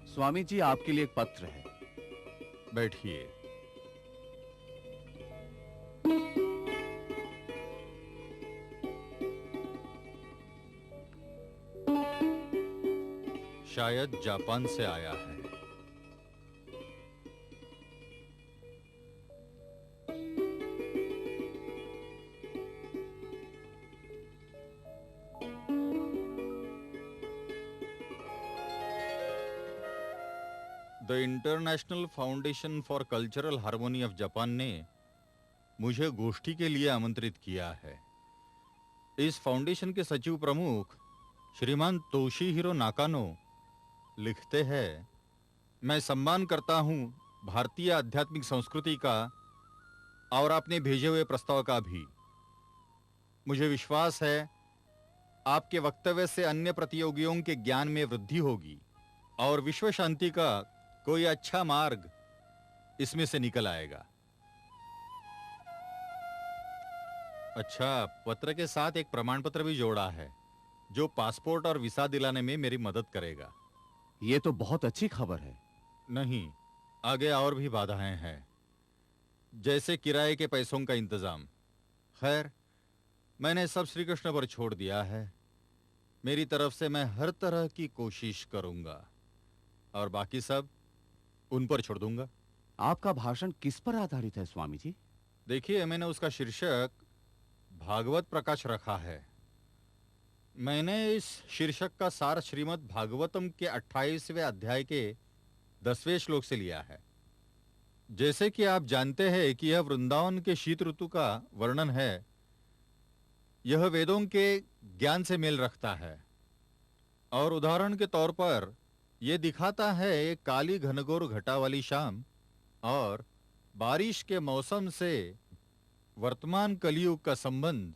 Speaker 11: स्वामी जी, आपके लिए एक पत्र है।
Speaker 7: बैठिए। शायद जापान से आया है। The international foundation for cultural harmony of Japan ने मुझे गोष्ठी के लिए आमंत्रित किया है। इस फाउंडेशन के सचिव प्रमुख श्रीमान तोशीहिरो नाकानो लिखते हैं, मैं सम्मान करता हूं भारतीय आध्यात्मिक संस्कृति का और आपने भेजे हुए प्रस्ताव का भी। मुझे विश्वास है आपके वक्तव्य से अन्य प्रतियोगियों के ज्ञान में वृद्धि होगी और विश्व शांति का कोई अच्छा मार्ग इसमें से निकल आएगा। अच्छा, पत्र के साथ एक प्रमाण पत्र भी जोड़ा है जो पासपोर्ट और वीसा दिलाने में मेरी मदद करेगा।
Speaker 11: ये तो बहुत अच्छी खबर है।
Speaker 7: नहीं, आगे और भी बाधाएं हैं, जैसे किराए के पैसों का इंतजाम। खैर, मैंने सब श्री कृष्ण पर छोड़ दिया है। मेरी तरफ से मैं हर तरह की कोशिश करूंगा और बाकी सब उन पर छोड़ दूंगा।
Speaker 11: आपका भाषण किस पर आधारित है स्वामी जी?
Speaker 7: देखिए, मैंने उसका शीर्षक भागवत प्रकाश रखा है। मैंने इस शीर्षक का सार श्रीमद् भागवतम के 28वें अध्याय के 10वें श्लोक से लिया है। जैसे कि आप जानते हैं कि यह वृंदावन के शीत ऋतु का वर्णन है, यह वेदों के ज्ञान से मेल रखता है और उदाहरण के तौर पर यह दिखाता है एक काली घनघोर घटा वाली शाम और बारिश के मौसम से वर्तमान कलयुग का संबंध,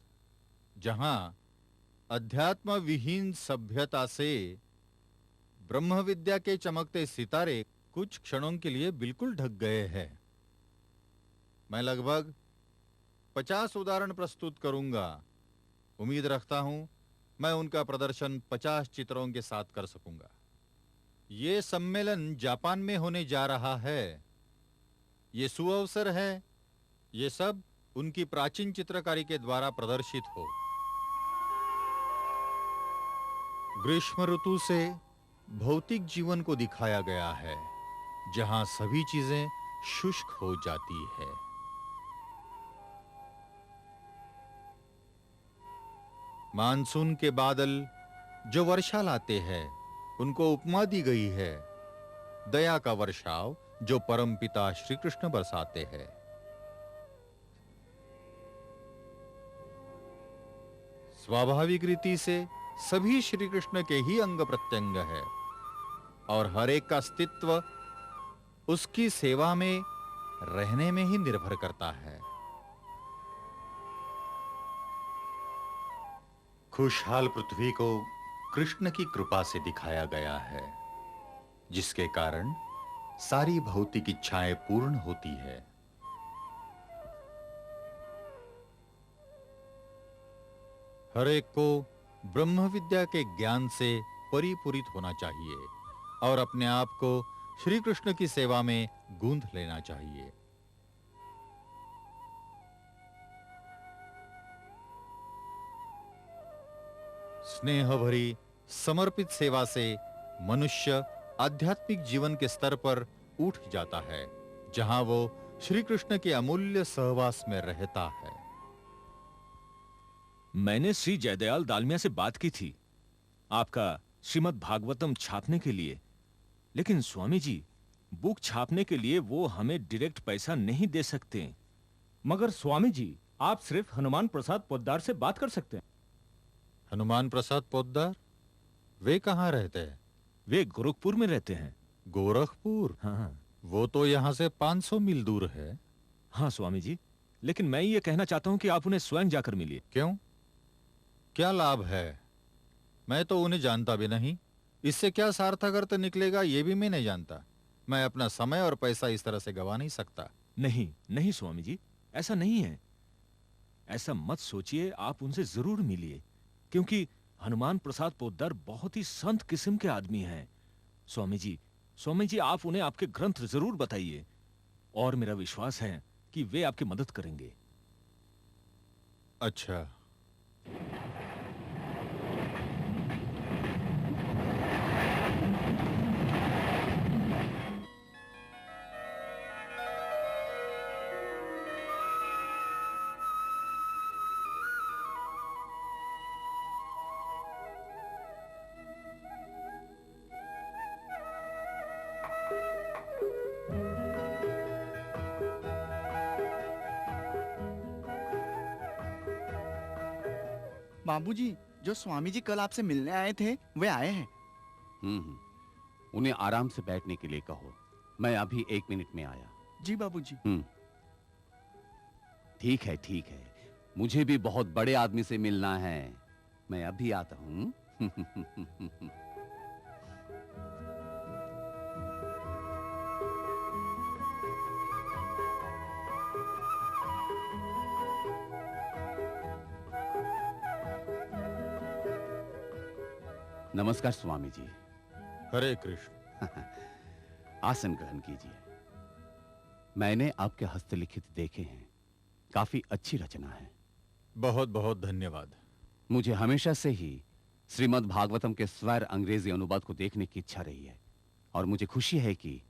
Speaker 7: जहां अध्यात्म विहीन सभ्यता से ब्रह्म विद्या के चमकते सितारे कुछ क्षणों के लिए बिल्कुल ढक गए हैं। मैं लगभग 50 उदाहरण प्रस्तुत करूंगा। उम्मीद रखता हूं मैं उनका प्रदर्शन 50 चित्रों के साथ कर सकूंगा। ये सम्मेलन जापान में होने जा रहा है। ये सुअवसर है ये सब उनकी प्राचीन चित्रकारी के द्वारा प्रदर्शित हो। ग्रीष्म ऋतु से भौतिक जीवन को दिखाया गया है, जहां सभी चीजें शुष्क हो जाती है। मानसून के बादल जो वर्षा लाते हैं, उनको उपमा दी गई है दया का वर्षाव जो परमपिता श्री कृष्ण बरसाते हैं। स्वाभाविक रीति से सभी श्री कृष्ण के ही अंग प्रत्यंग है और हर एक का अस्तित्व उसकी सेवा में रहने में ही निर्भर करता है। खुशहाल पृथ्वी को कृष्ण की कृपा से दिखाया गया है, जिसके कारण सारी भौतिक इच्छाएं पूर्ण होती है। हर एक को ब्रह्म विद्या के ज्ञान से परिपूरित होना चाहिए और अपने आप को श्री कृष्ण की सेवा में गूंथ लेना चाहिए। स्नेह भरी समर्पित सेवा से मनुष्य आध्यात्मिक जीवन के स्तर पर उठ जाता है, जहां वो श्री कृष्ण के अमूल्य सहवास में रहता है।
Speaker 12: मैंने श्री जयदयाल दालमिया से बात की थी आपका श्रीमद् भागवतम छापने के लिए, लेकिन स्वामी जी बुक छापने के लिए वो हमें डायरेक्ट पैसा नहीं दे सकते।
Speaker 13: मगर स्वामी जी आप सिर्फ हनुमान प्रसाद पोद्दार से बात कर सकते हैं।
Speaker 7: हनुमान प्रसाद पोद्दार? वे कहाँ रहते हैं?
Speaker 12: वे गोरखपुर में रहते हैं।
Speaker 7: गोरखपुर?
Speaker 12: हाँ।
Speaker 7: वो तो यहाँ से 500 मील दूर है।
Speaker 12: हाँ स्वामी जी, लेकिन मैं ये कहना चाहता हूँ कि आप उन्हें स्वयं जाकर मिलिए।
Speaker 7: क्यों? क्या लाभ है? मैं तो उन्हें जानता भी नहीं। इससे क्या सार्थक अर्थ निकलेगा ये भी मैं नहीं जानता। मैं अपना समय और पैसा इस तरह से गवा नहीं सकता।
Speaker 12: नहीं नहीं स्वामी जी, ऐसा नहीं है। ऐसा मत सोचिए, आप उनसे जरूर मिलिए, क्योंकि हनुमान प्रसाद पोद्दार बहुत ही संत किस्म के आदमी हैं। स्वामी जी आप उन्हें आपके ग्रंथ जरूर बताइए और मेरा विश्वास है कि वे आपकी मदद करेंगे।
Speaker 7: अच्छा।
Speaker 9: बाबूजी, जो स्वामी जी कल आपसे मिलने आए थे वे आए हैं।
Speaker 11: उन्हें आराम से बैठने के लिए कहो। मैं अभी 1 मिनट में आया।
Speaker 9: जी बाबूजी।
Speaker 11: ठीक है ठीक है, मुझे भी बहुत बड़े आदमी से मिलना है। मैं अभी आता हूं। नमस्कार स्वामी जी।
Speaker 7: हरे कृष्ण।
Speaker 11: आसन ग्रहण कीजिए। मैंने आपके हस्तलिखित देखे हैं, काफी अच्छी रचना है।
Speaker 7: बहुत बहुत धन्यवाद।
Speaker 11: मुझे हमेशा से ही श्रीमद् भागवतम के स्वर अंग्रेजी अनुवाद को देखने की इच्छा रही है और मुझे खुशी है कि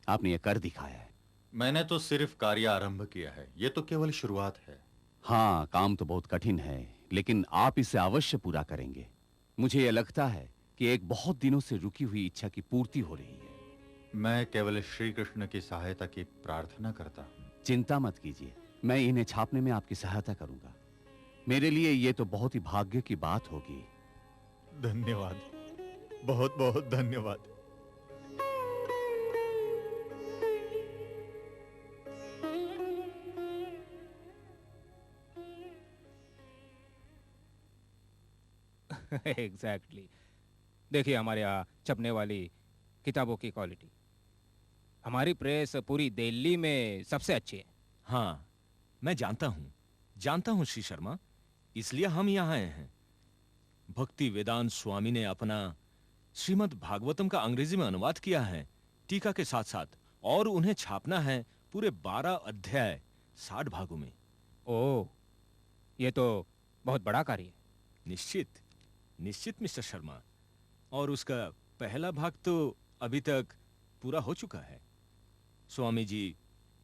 Speaker 11: आपने यह कर दिखाया है।
Speaker 7: मैंने तो सिर्फ कार्य आरंभ किया है, यह तो केवल शुरुआत है।
Speaker 11: हाँ, काम तो बहुत कठिन है, लेकिन आप इसे अवश्य पूरा करेंगे। मुझे यह लगता है कि एक बहुत दिनों से रुकी हुई इच्छा की पूर्ति हो रही है।
Speaker 7: मैं केवल श्री कृष्ण की सहायता की प्रार्थना करता हूँ।
Speaker 11: चिंता मत कीजिए, मैं इन्हें छापने में आपकी सहायता करूंगा। मेरे लिए यह तो बहुत ही भाग्य की बात होगी।
Speaker 7: धन्यवाद, बहुत बहुत धन्यवाद।
Speaker 8: एग्जैक्टली। देखिए हमारे यहाँ छपने वाली किताबों की क्वालिटी, हमारी प्रेस पूरी दिल्ली में सबसे अच्छी है।
Speaker 12: हाँ, मैं जानता हूँ श्री शर्मा, इसलिए हम यहाँ आए हैं। भक्ति वेदांत स्वामी ने अपना श्रीमद् भागवतम का अंग्रेजी में अनुवाद किया है टीका के साथ साथ, और उन्हें छापना है पूरे 12 अध्याय 60 भागों में।
Speaker 8: ओह, ये तो बहुत बड़ा कार्य है।
Speaker 12: निश्चित मिस्टर शर्मा, और उसका पहला भाग तो अभी तक पूरा हो चुका है। स्वामी जी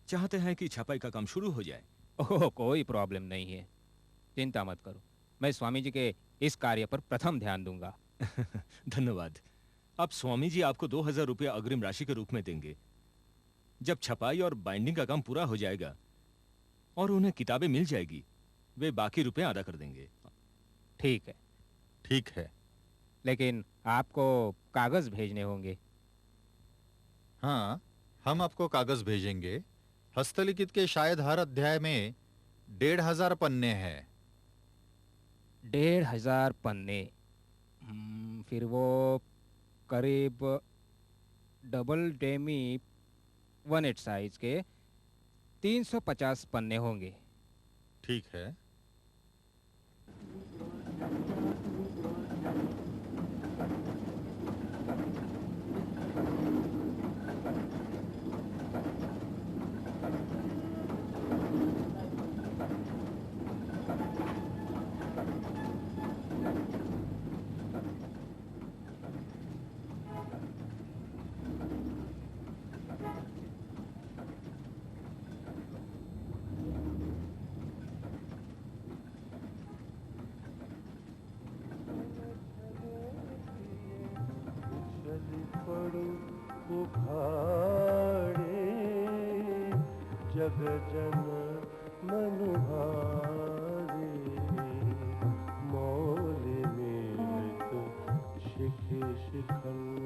Speaker 12: चाहते हैं कि छपाई का काम शुरू हो जाए।
Speaker 8: ओह, कोई प्रॉब्लम नहीं है, चिंता मत करो। मैं स्वामी जी के इस कार्य पर प्रथम ध्यान दूंगा।
Speaker 12: धन्यवाद। अब स्वामी जी आपको 2000 रुपया अग्रिम राशि के रूप में देंगे। जब छपाई और बाइंडिंग का काम पूरा हो जाएगा और उन्हें किताबें मिल जाएगी, वे बाकी रुपए अदा कर देंगे।
Speaker 8: ठीक है।
Speaker 7: ठीक है।
Speaker 8: लेकिन आपको कागज भेजने होंगे।
Speaker 7: हाँ, हम आपको कागज भेजेंगे। हस्तलिखित के शायद हर अध्याय में 1500 पन्ने हैं।
Speaker 8: 1500 पन्ने। फिर वो करीब डबल डेमी 1/8 साइज के 350 पन्ने होंगे।
Speaker 7: ठीक है।
Speaker 3: चली पड़ो उखाड़े जग जन मनुहारे मौल मिलत शिखि शिखंड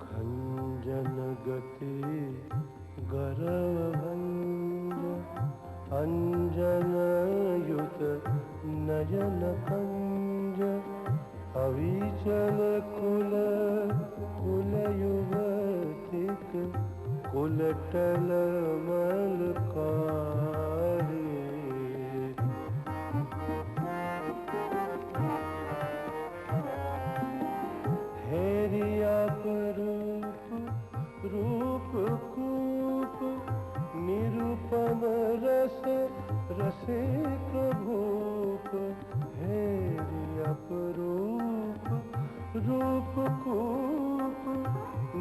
Speaker 3: खंजन गति गरभंज अंजन युत नयन कंज अविचल कुल कुल युवतिक कुलटल मलकारी हेरिया रूप रूप कूप निरूपम रस रसिक भूप हेरिया रूप रूप कूप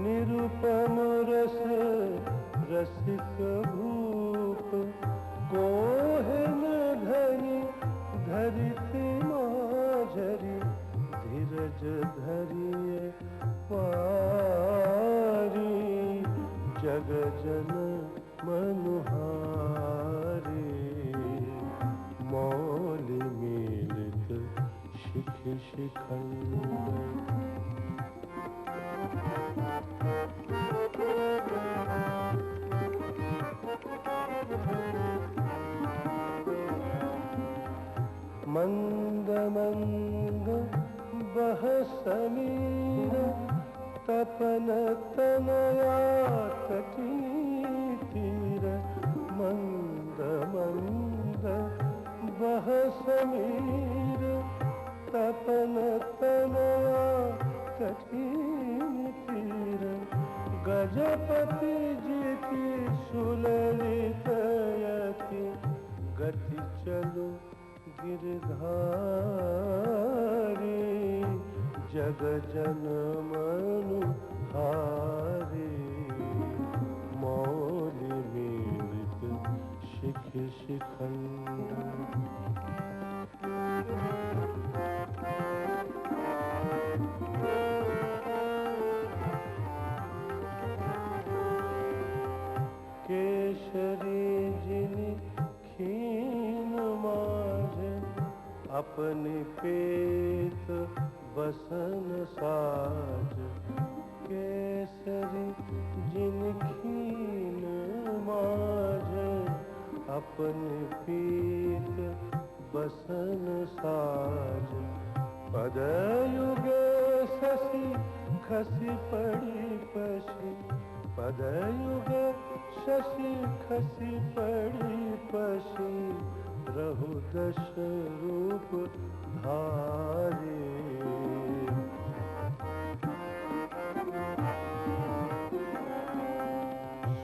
Speaker 3: निरूपम रस रसिक भूप कोहन धरि धरिति माझरी धीरज धरिए पारी जग जन मनुहारी मौल मिलित शिखि शिखंड मंद मंद बह समीर तपन तनया तटी तीर मंद मंद बह समीर तपन तनया तटी तीर गजपति जी की सुललित यति गति चलो गिरधारी जग जन मनुहारी मौल मिलित शिखि शिखंड केशरी जिनि खीन माझ अपनी पेत बसन साज केसरी जिन खीन माझ अपनी पीत बसन साज पद युग शशि खसी पड़ी पशी पद युग शशि खसी पड़ी पशी रहु दश रूप धारे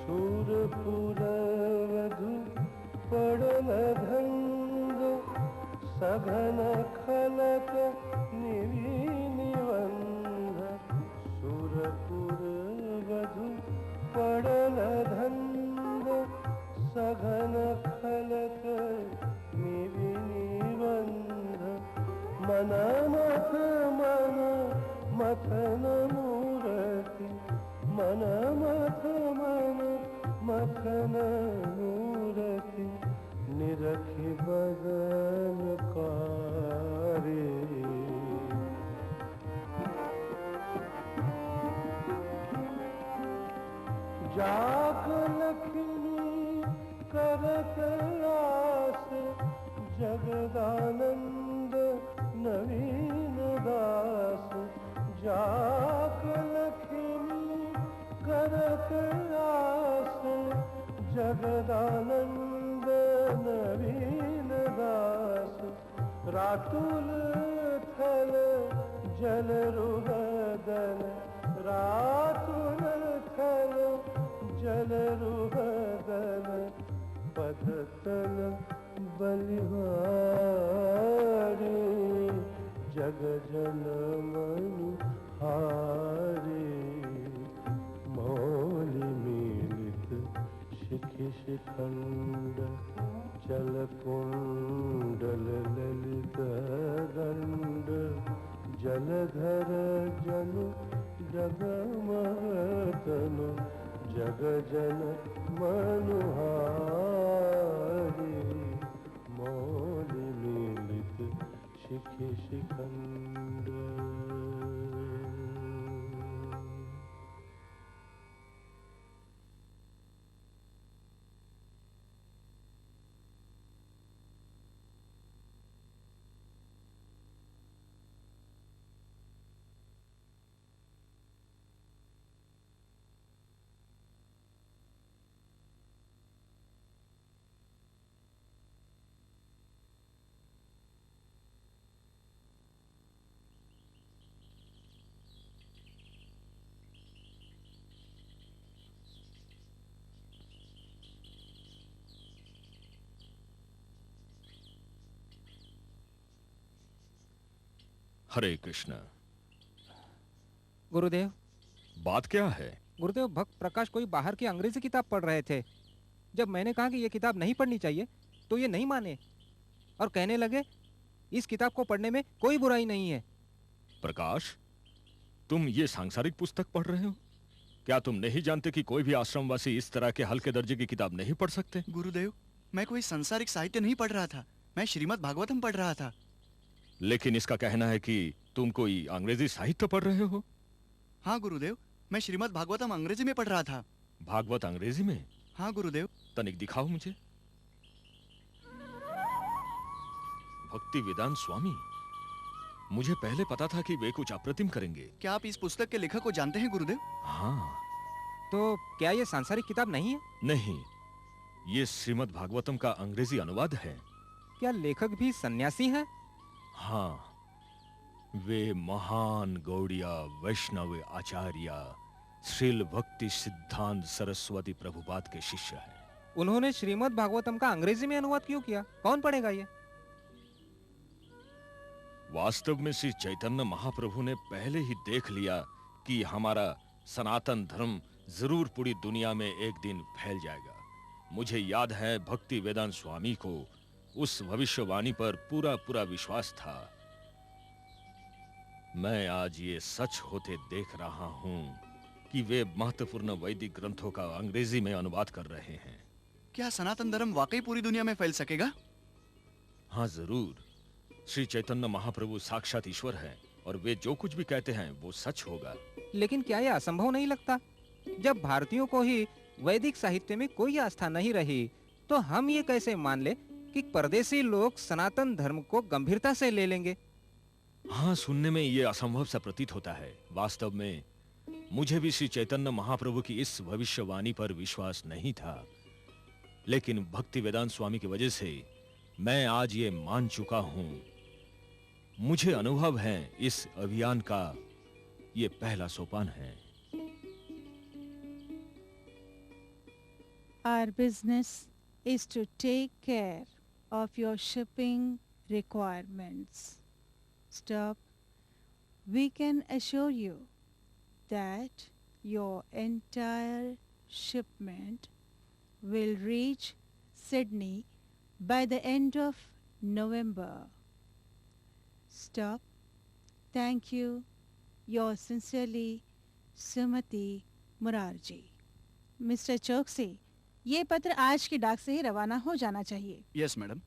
Speaker 3: सूरपुर वधु पड़ल धंग सघन खलक निबंध सूरपुर वधु पड़ल धंग सघन खलक निबंध मनमथ मूरति मन मथ मन मथन मूरति निरखि बदन कारे जाग लखनी करत आस जगदानंद नवीन दास जाग लखनी करत आस जगदानंद नवीन दास रातुल थल जल रुहदन रातुल थल जल रुहदन पदतल बलिहारी जग जन मनु हारी मौलि मिलित शिखि शिखंड चल कुंडल ललित दंड जलधर जनु जगमतनु जग जन मनुहारी मौलि मिलित शिखि शिखंड
Speaker 12: हरे कृष्ण।
Speaker 8: गुरुदेव,
Speaker 12: बात क्या है?
Speaker 8: गुरुदेव, भक्त प्रकाश कोई बाहर की अंग्रेजी किताब पढ़ रहे थे। जब मैंने कहा कि ये किताब नहीं पढ़नी चाहिए तो ये नहीं माने और कहने लगे इस किताब को पढ़ने में कोई बुराई नहीं है।
Speaker 12: प्रकाश, तुम ये सांसारिक पुस्तक पढ़ रहे हो? क्या तुम नहीं जानते कि कोई भी आश्रमवासी इस तरह के हल्के दर्जे की किताब नहीं पढ़ सकते?
Speaker 9: गुरुदेव, मैं कोई सांसारिक साहित्य नहीं पढ़ रहा था, मैं श्रीमद् भागवतम पढ़ रहा था।
Speaker 12: लेकिन इसका कहना है कि तुम कोई अंग्रेजी साहित्य पढ़ रहे हो?
Speaker 9: हाँ गुरुदेव, मैं श्रीमद् भागवतम अंग्रेजी में पढ़ रहा था।
Speaker 12: भागवत अंग्रेजी में?
Speaker 9: हाँ गुरुदेव।
Speaker 12: तनिक दिखाओ मुझे। भक्ति वेदांत स्वामी, मुझे पहले पता था कि वे कुछ अप्रतिम करेंगे।
Speaker 9: क्या आप इस पुस्तक के लेखक को जानते हैं गुरुदेव?
Speaker 12: हाँ।
Speaker 8: तो क्या ये सांसारिक किताब नहीं है?
Speaker 12: नहीं, ये श्रीमद् भागवतम का अंग्रेजी अनुवाद है।
Speaker 8: क्या लेखक भी सन्यासी हैं?
Speaker 12: हाँ, वे महान गौड़िया वैष्णव आचार्य श्रील भक्ति सिद्धांत सरस्वती प्रभुपाद के शिष्य हैं।
Speaker 8: उन्होंने श्रीमद् भागवतम का अंग्रेजी में अनुवाद क्यों किया? कौन पढ़ेगा ये?
Speaker 12: वास्तव में श्री चैतन्य महाप्रभु ने पहले ही देख लिया कि हमारा सनातन धर्म जरूर पूरी दुनिया में एक दिन फैल जाएगा। मुझे याद है भक्ति वेदांत स्वामी को उस भविष्यवाणी पर पूरा पूरा विश्वास था। मैं आज ये सच होते देख रहा हूं कि वे महत्वपूर्ण वैदिक ग्रंथों का अंग्रेजी में अनुवाद कर रहे हैं।
Speaker 9: क्या सनातन धर्म वाकई पूरी दुनिया में फैल सकेगा?
Speaker 12: हाँ जरूर। श्री चैतन्य महाप्रभु साक्षात ईश्वर हैं और वे जो कुछ भी कहते हैं वो सच होगा।
Speaker 8: लेकिन क्या यह असंभव नहीं लगता? जब भारतीयों को ही वैदिक साहित्य में कोई आस्था नहीं रही तो हम ये कैसे मान ले कि परदेशी लोग सनातन धर्म को गंभीरता से ले लेंगे?
Speaker 12: हाँ, सुनने में ये असंभव सा प्रतीत होता है। वास्तव में मुझे भी श्री चैतन्य महाप्रभु की इस भविष्यवाणी पर विश्वास नहीं था, लेकिन भक्ति वेदांत स्वामी की वजह से मैं आज ये मान चुका हूं। मुझे अनुभव है इस अभियान का ये पहला सोपान है।
Speaker 10: Our business is to take care of your shipping requirements. Stop. We can assure you that your entire shipment will reach Sydney by the end of November. Stop. Thank you. Yours sincerely, Sumati Morarji. Mister चौकसी, ये पत्र आज की डाक से ही रवाना हो जाना चाहिए।
Speaker 9: Yes madam.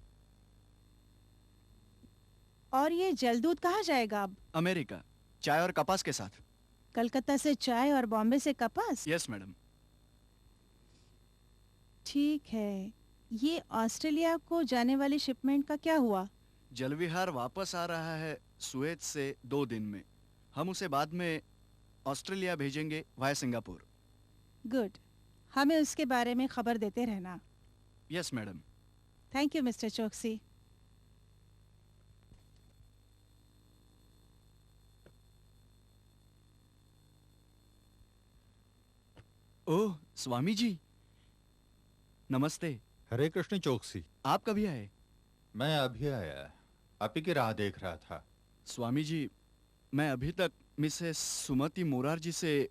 Speaker 10: और ये जलदूत कहाँ जाएगा अब?
Speaker 9: अमेरिका, चाय और कपास के साथ।
Speaker 10: कलकत्ता से चाय और बॉम्बे से कपास?
Speaker 9: Yes madam.
Speaker 10: ठीक है, ये ऑस्ट्रेलिया को जाने वाली शिपमेंट का क्या हुआ?
Speaker 9: जलविहार वापस आ रहा है सुएज से 2 दिन में। हम उसे बाद में ऑस्ट्रेलिया भेजेंगे वाया सिंगापुर।
Speaker 10: गुड, हमें उसके बारे में खबर देते रहना।
Speaker 9: Yes madam.
Speaker 10: Thank you mister चौकसी।
Speaker 9: ओह स्वामी जी, नमस्ते।
Speaker 7: हरे कृष्ण चौकसी।
Speaker 9: आप कभी आए?
Speaker 7: मैं अभी आया, आप ही की राह देख रहा था।
Speaker 9: स्वामी जी, मैं अभी तक मिसेस सुमति मुरारजी से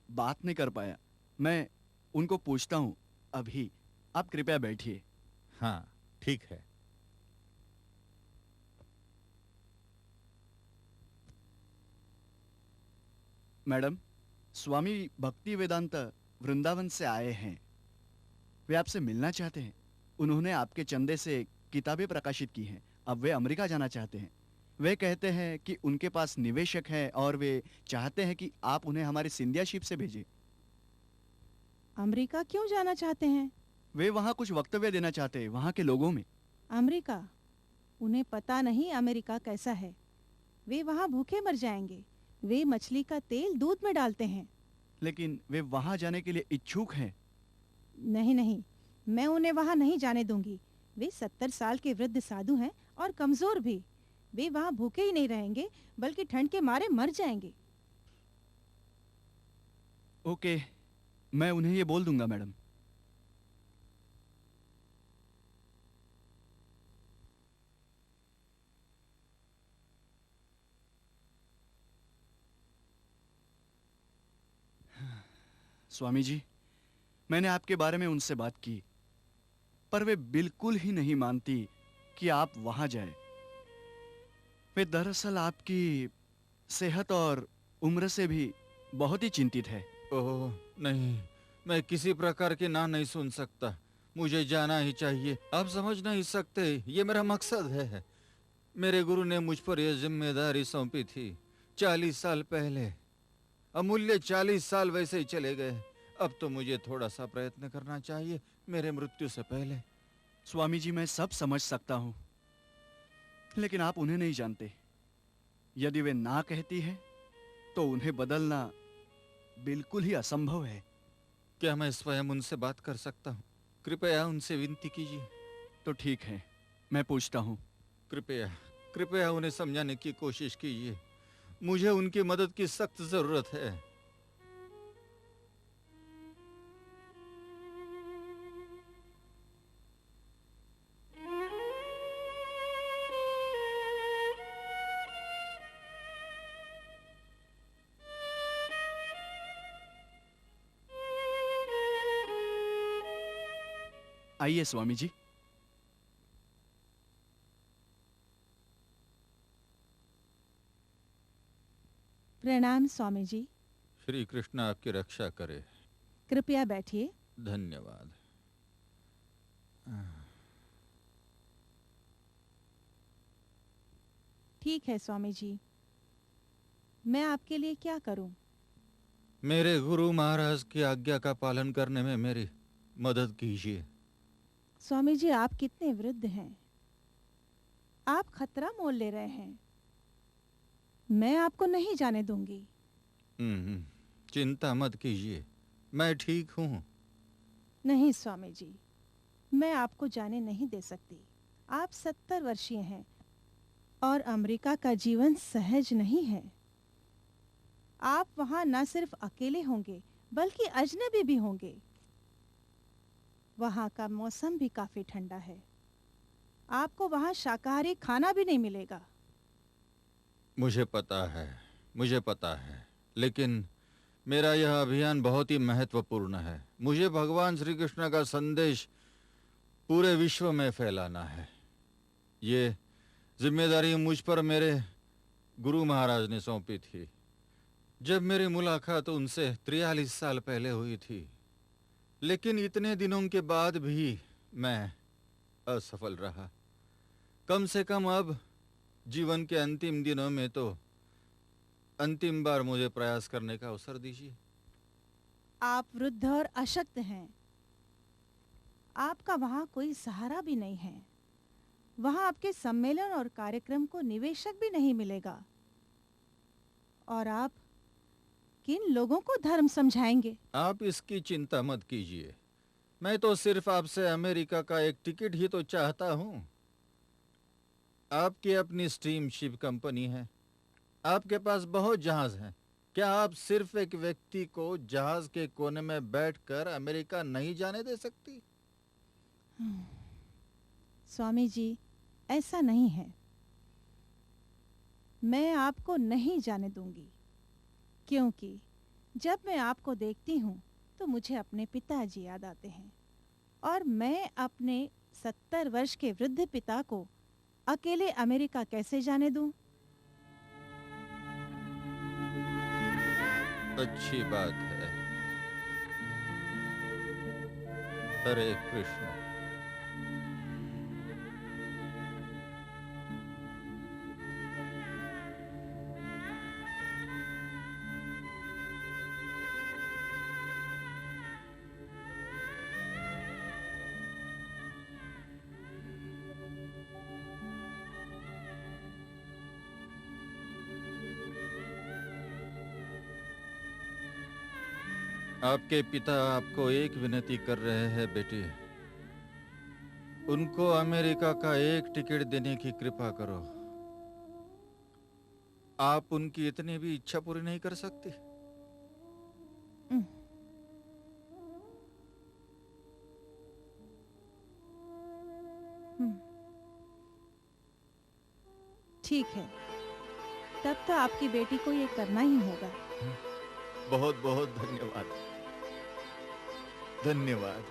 Speaker 9: बात नहीं कर पाया। मैं उनको पूछता हूँ अभी। आप कृपया बैठिए।
Speaker 7: हाँ ठीक है।
Speaker 9: मैडम, स्वामी भक्ति वेदांत वृंदावन से आए हैं। वे आपसे मिलना चाहते हैं। उन्होंने आपके चंदे से किताबें प्रकाशित की हैं। अब वे अमेरिका जाना चाहते हैं। वे कहते हैं कि उनके पास निवेशक हैं और वे चाहते हैं कि आप उन्हें हमारी सिंधिया शिप से भेजें।
Speaker 10: अमेरिका क्यों जाना चाहते हैं?
Speaker 9: वे वहाँ कुछ वक्तव्य देना चाहते हैं वहाँ के लोगों में।
Speaker 10: अमेरिका? उन्हें पता नहीं अमेरिका कैसा है। वे वहाँ भूखे मर जाएंगे। वे मछली का तेल दूध में डालते हैं।
Speaker 9: लेकिन वे वहाँ जाने के लिए इच्छुक हैं।
Speaker 10: नहीं नहीं, मैं उन्हें वहाँ नहीं जाने दूंगी। वे 70 साल के वृद्ध साधु हैं और कमजोर भी। वे वहाँ भूखे ही नहीं रहेंगे बल्कि ठंड के मारे मर जाएंगे।
Speaker 9: ओके, मैं उन्हें ये बोल दूंगा मैडम। स्वामी जी, मैंने आपके बारे में उनसे बात की, पर वे बिल्कुल ही नहीं मानती कि आप वहां जाए। वे दरअसल आपकी सेहत और उम्र से भी बहुत ही चिंतित है।
Speaker 7: ओह नहीं, मैं किसी प्रकार की ना नहीं सुन सकता। मुझे जाना ही चाहिए। आप समझ नहीं सकते, ये मेरा मकसद है। मेरे गुरु ने मुझ पर यह जिम्मेदारी सौंपी थी 40 साल पहले। अमूल्य 40 साल वैसे ही चले गए। अब तो मुझे थोड़ा सा प्रयत्न करना चाहिए मेरे मृत्यु से पहले।
Speaker 9: स्वामी जी, मैं सब समझ सकता हूं, लेकिन आप उन्हें नहीं जानते। यदि वे ना कहती है तो उन्हें बदलना बिल्कुल ही असंभव है।
Speaker 7: क्या मैं स्वयं उनसे बात कर सकता हूँ? कृपया उनसे विनती कीजिए।
Speaker 9: तो ठीक है, मैं पूछता हूँ।
Speaker 7: कृपया कृपया उन्हें समझाने की कोशिश कीजिए। मुझे उनकी मदद की सख्त जरूरत है।
Speaker 9: आइए स्वामी जी।
Speaker 10: प्रणाम स्वामी जी।
Speaker 7: श्री कृष्ण आपकी रक्षा करे।
Speaker 10: कृपया बैठिए।
Speaker 7: धन्यवाद।
Speaker 10: ठीक है स्वामी जी, मैं आपके लिए क्या करूं?
Speaker 7: मेरे गुरु महाराज की आज्ञा का पालन करने में मेरी मदद कीजिए।
Speaker 10: स्वामी जी, आप कितने वृद्ध हैं। आप खतरा मोल ले रहे हैं। मैं आपको नहीं जाने दूंगी।
Speaker 7: चिंता मत कीजिए, मैं ठीक हूँ।
Speaker 10: नहीं स्वामी जी, मैं आपको जाने नहीं दे सकती। आप 70 वर्षीय हैं और अमेरिका का जीवन सहज नहीं है। आप वहां न सिर्फ अकेले होंगे बल्कि अजनबी भी होंगे। वहां का मौसम भी काफी ठंडा है। आपको वहां शाकाहारी खाना भी नहीं मिलेगा।
Speaker 7: मुझे पता है, लेकिन मेरा यह अभियान बहुत ही महत्वपूर्ण है। मुझे भगवान श्री कृष्ण का संदेश पूरे विश्व में फैलाना है। ये जिम्मेदारी मुझ पर मेरे गुरु महाराज ने सौंपी थी। जब मेरी मुलाकात उनसे 43 साल पहले हुई थी, लेकिन इतने दिनों के बाद भी मैं असफल रहा। कम से कम अब जीवन के अंतिम दिनों में तो अंतिम बार मुझे प्रयास करने का अवसर दीजिए।
Speaker 10: आप वृद्ध और अशक्त हैं। आपका वहां कोई सहारा भी नहीं है। वहां आपके सम्मेलन और कार्यक्रम को निवेशक भी नहीं मिलेगा। और आप किन लोगों को धर्म समझाएंगे?
Speaker 7: आप इसकी चिंता मत कीजिए। मैं तो सिर्फ आपसे अमेरिका का एक टिकट ही तो चाहता हूं। आपकी अपनी स्टीमशिप कंपनी है, आपके पास बहुत जहाज हैं। क्या आप सिर्फ एक व्यक्ति को जहाज के कोने में बैठकर अमेरिका नहीं जाने दे सकती?
Speaker 10: स्वामी जी, ऐसा नहीं है। मैं आपको नहीं जाने दूंगी, क्योंकि जब मैं आपको देखती हूँ तो मुझे अपने पिताजी याद आते हैं, और मैं अपने 70 वर्ष के वृद्ध पिता को अकेले अमेरिका कैसे जाने दूं?
Speaker 7: अच्छी बात है। हरे कृष्ण। आपके पिता आपको एक विनती कर रहे हैं बेटी। उनको अमेरिका का एक टिकट देने की कृपा करो। आप उनकी इतनी भी इच्छा पूरी नहीं कर सकती?
Speaker 10: ठीक है, तब तो आपकी बेटी को ये करना ही होगा।
Speaker 7: बहुत बहुत धन्यवाद। धन्यवाद।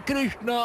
Speaker 1: कृष्णा।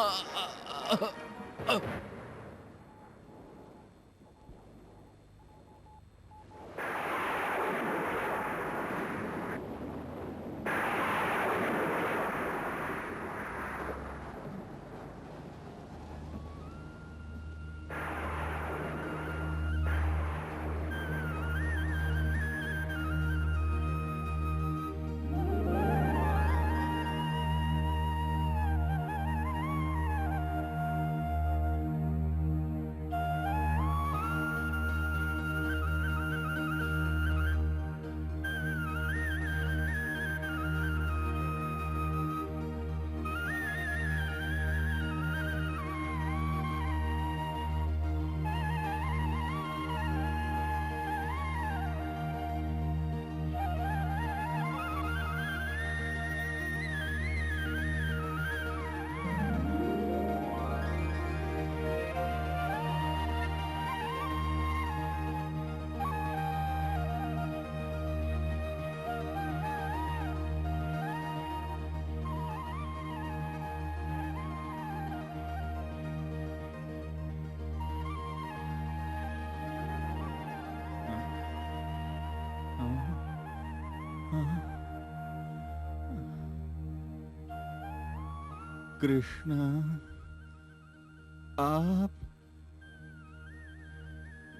Speaker 7: कृष्ण, आप?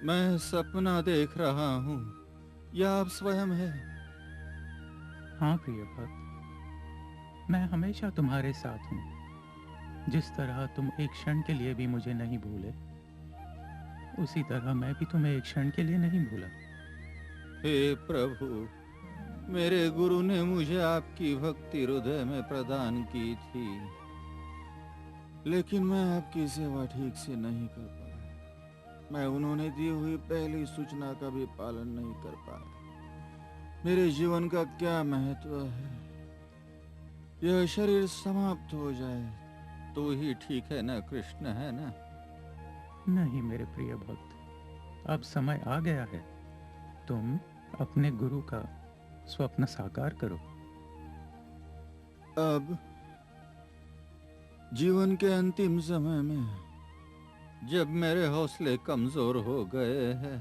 Speaker 7: मैं सपना देख रहा हूँ या आप स्वयं है?
Speaker 14: हाँ प्रिय भक्त, मैं हमेशा तुम्हारे साथ हूँ। जिस तरह तुम एक क्षण के लिए भी मुझे नहीं भूले, उसी तरह मैं भी तुम्हें एक क्षण के लिए नहीं भूला।
Speaker 7: हे प्रभु, मेरे गुरु ने मुझे आपकी भक्ति हृदय में प्रदान की थी, लेकिन मैं आपकी सेवा ठीक से नहीं कर पाया। मैं उन्होंने दी हुई पहली सूचना का भी पालन नहीं कर पाया। मेरे जीवन का क्या महत्व है? यह शरीर समाप्त हो जाए तो ही ठीक है ना कृष्ण, है ना?
Speaker 14: नहीं मेरे प्रिय भक्त, अब समय आ गया है। तुम अपने गुरु का स्वप्न साकार करो।
Speaker 7: अब जीवन के अंतिम समय में जब मेरे हौसले कमजोर हो गए हैं,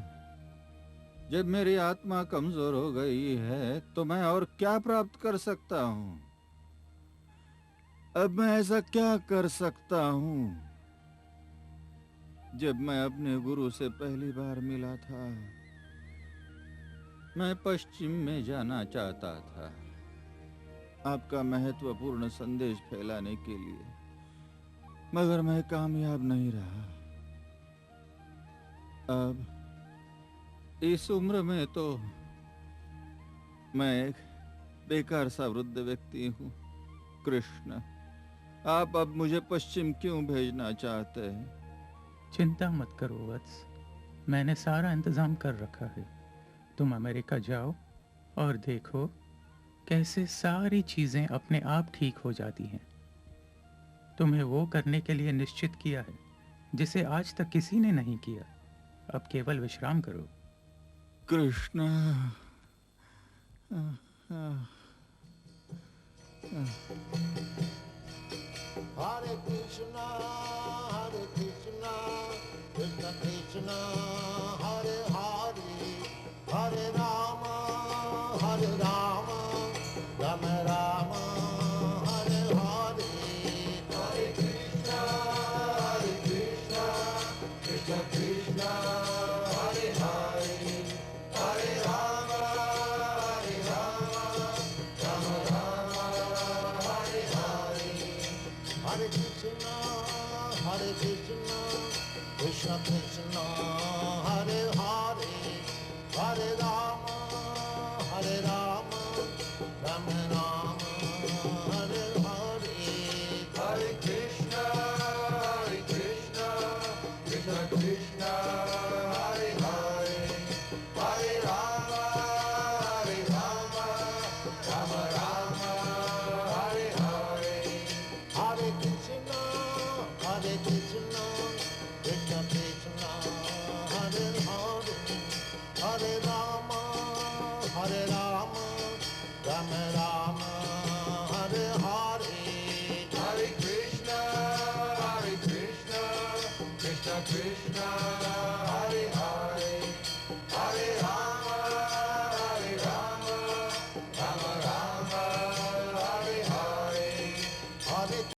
Speaker 7: जब मेरी आत्मा कमजोर हो गई है, तो मैं और क्या प्राप्त कर सकता हूँ? अब मैं ऐसा क्या कर सकता हूँ? जब मैं अपने गुरु से पहली बार मिला था, मैं पश्चिम में जाना चाहता था आपका महत्वपूर्ण संदेश फैलाने के लिए, मगर मैं कामयाब नहीं रहा। अब इस उम्र में तो मैं एक बेकार सा वृद्ध व्यक्ति हूँ। कृष्ण, आप अब मुझे पश्चिम क्यों भेजना चाहते हैं?
Speaker 14: चिंता मत करो वत्स, मैंने सारा इंतजाम कर रखा है। तुम अमेरिका जाओ और देखो कैसे सारी चीजें अपने आप ठीक हो जाती हैं। तुम्हें वो करने के लिए निश्चित किया है जिसे आज तक किसी ने नहीं किया। अब केवल विश्राम करो।
Speaker 7: Krishna,
Speaker 15: Hare Krishna, Krishna Krishna,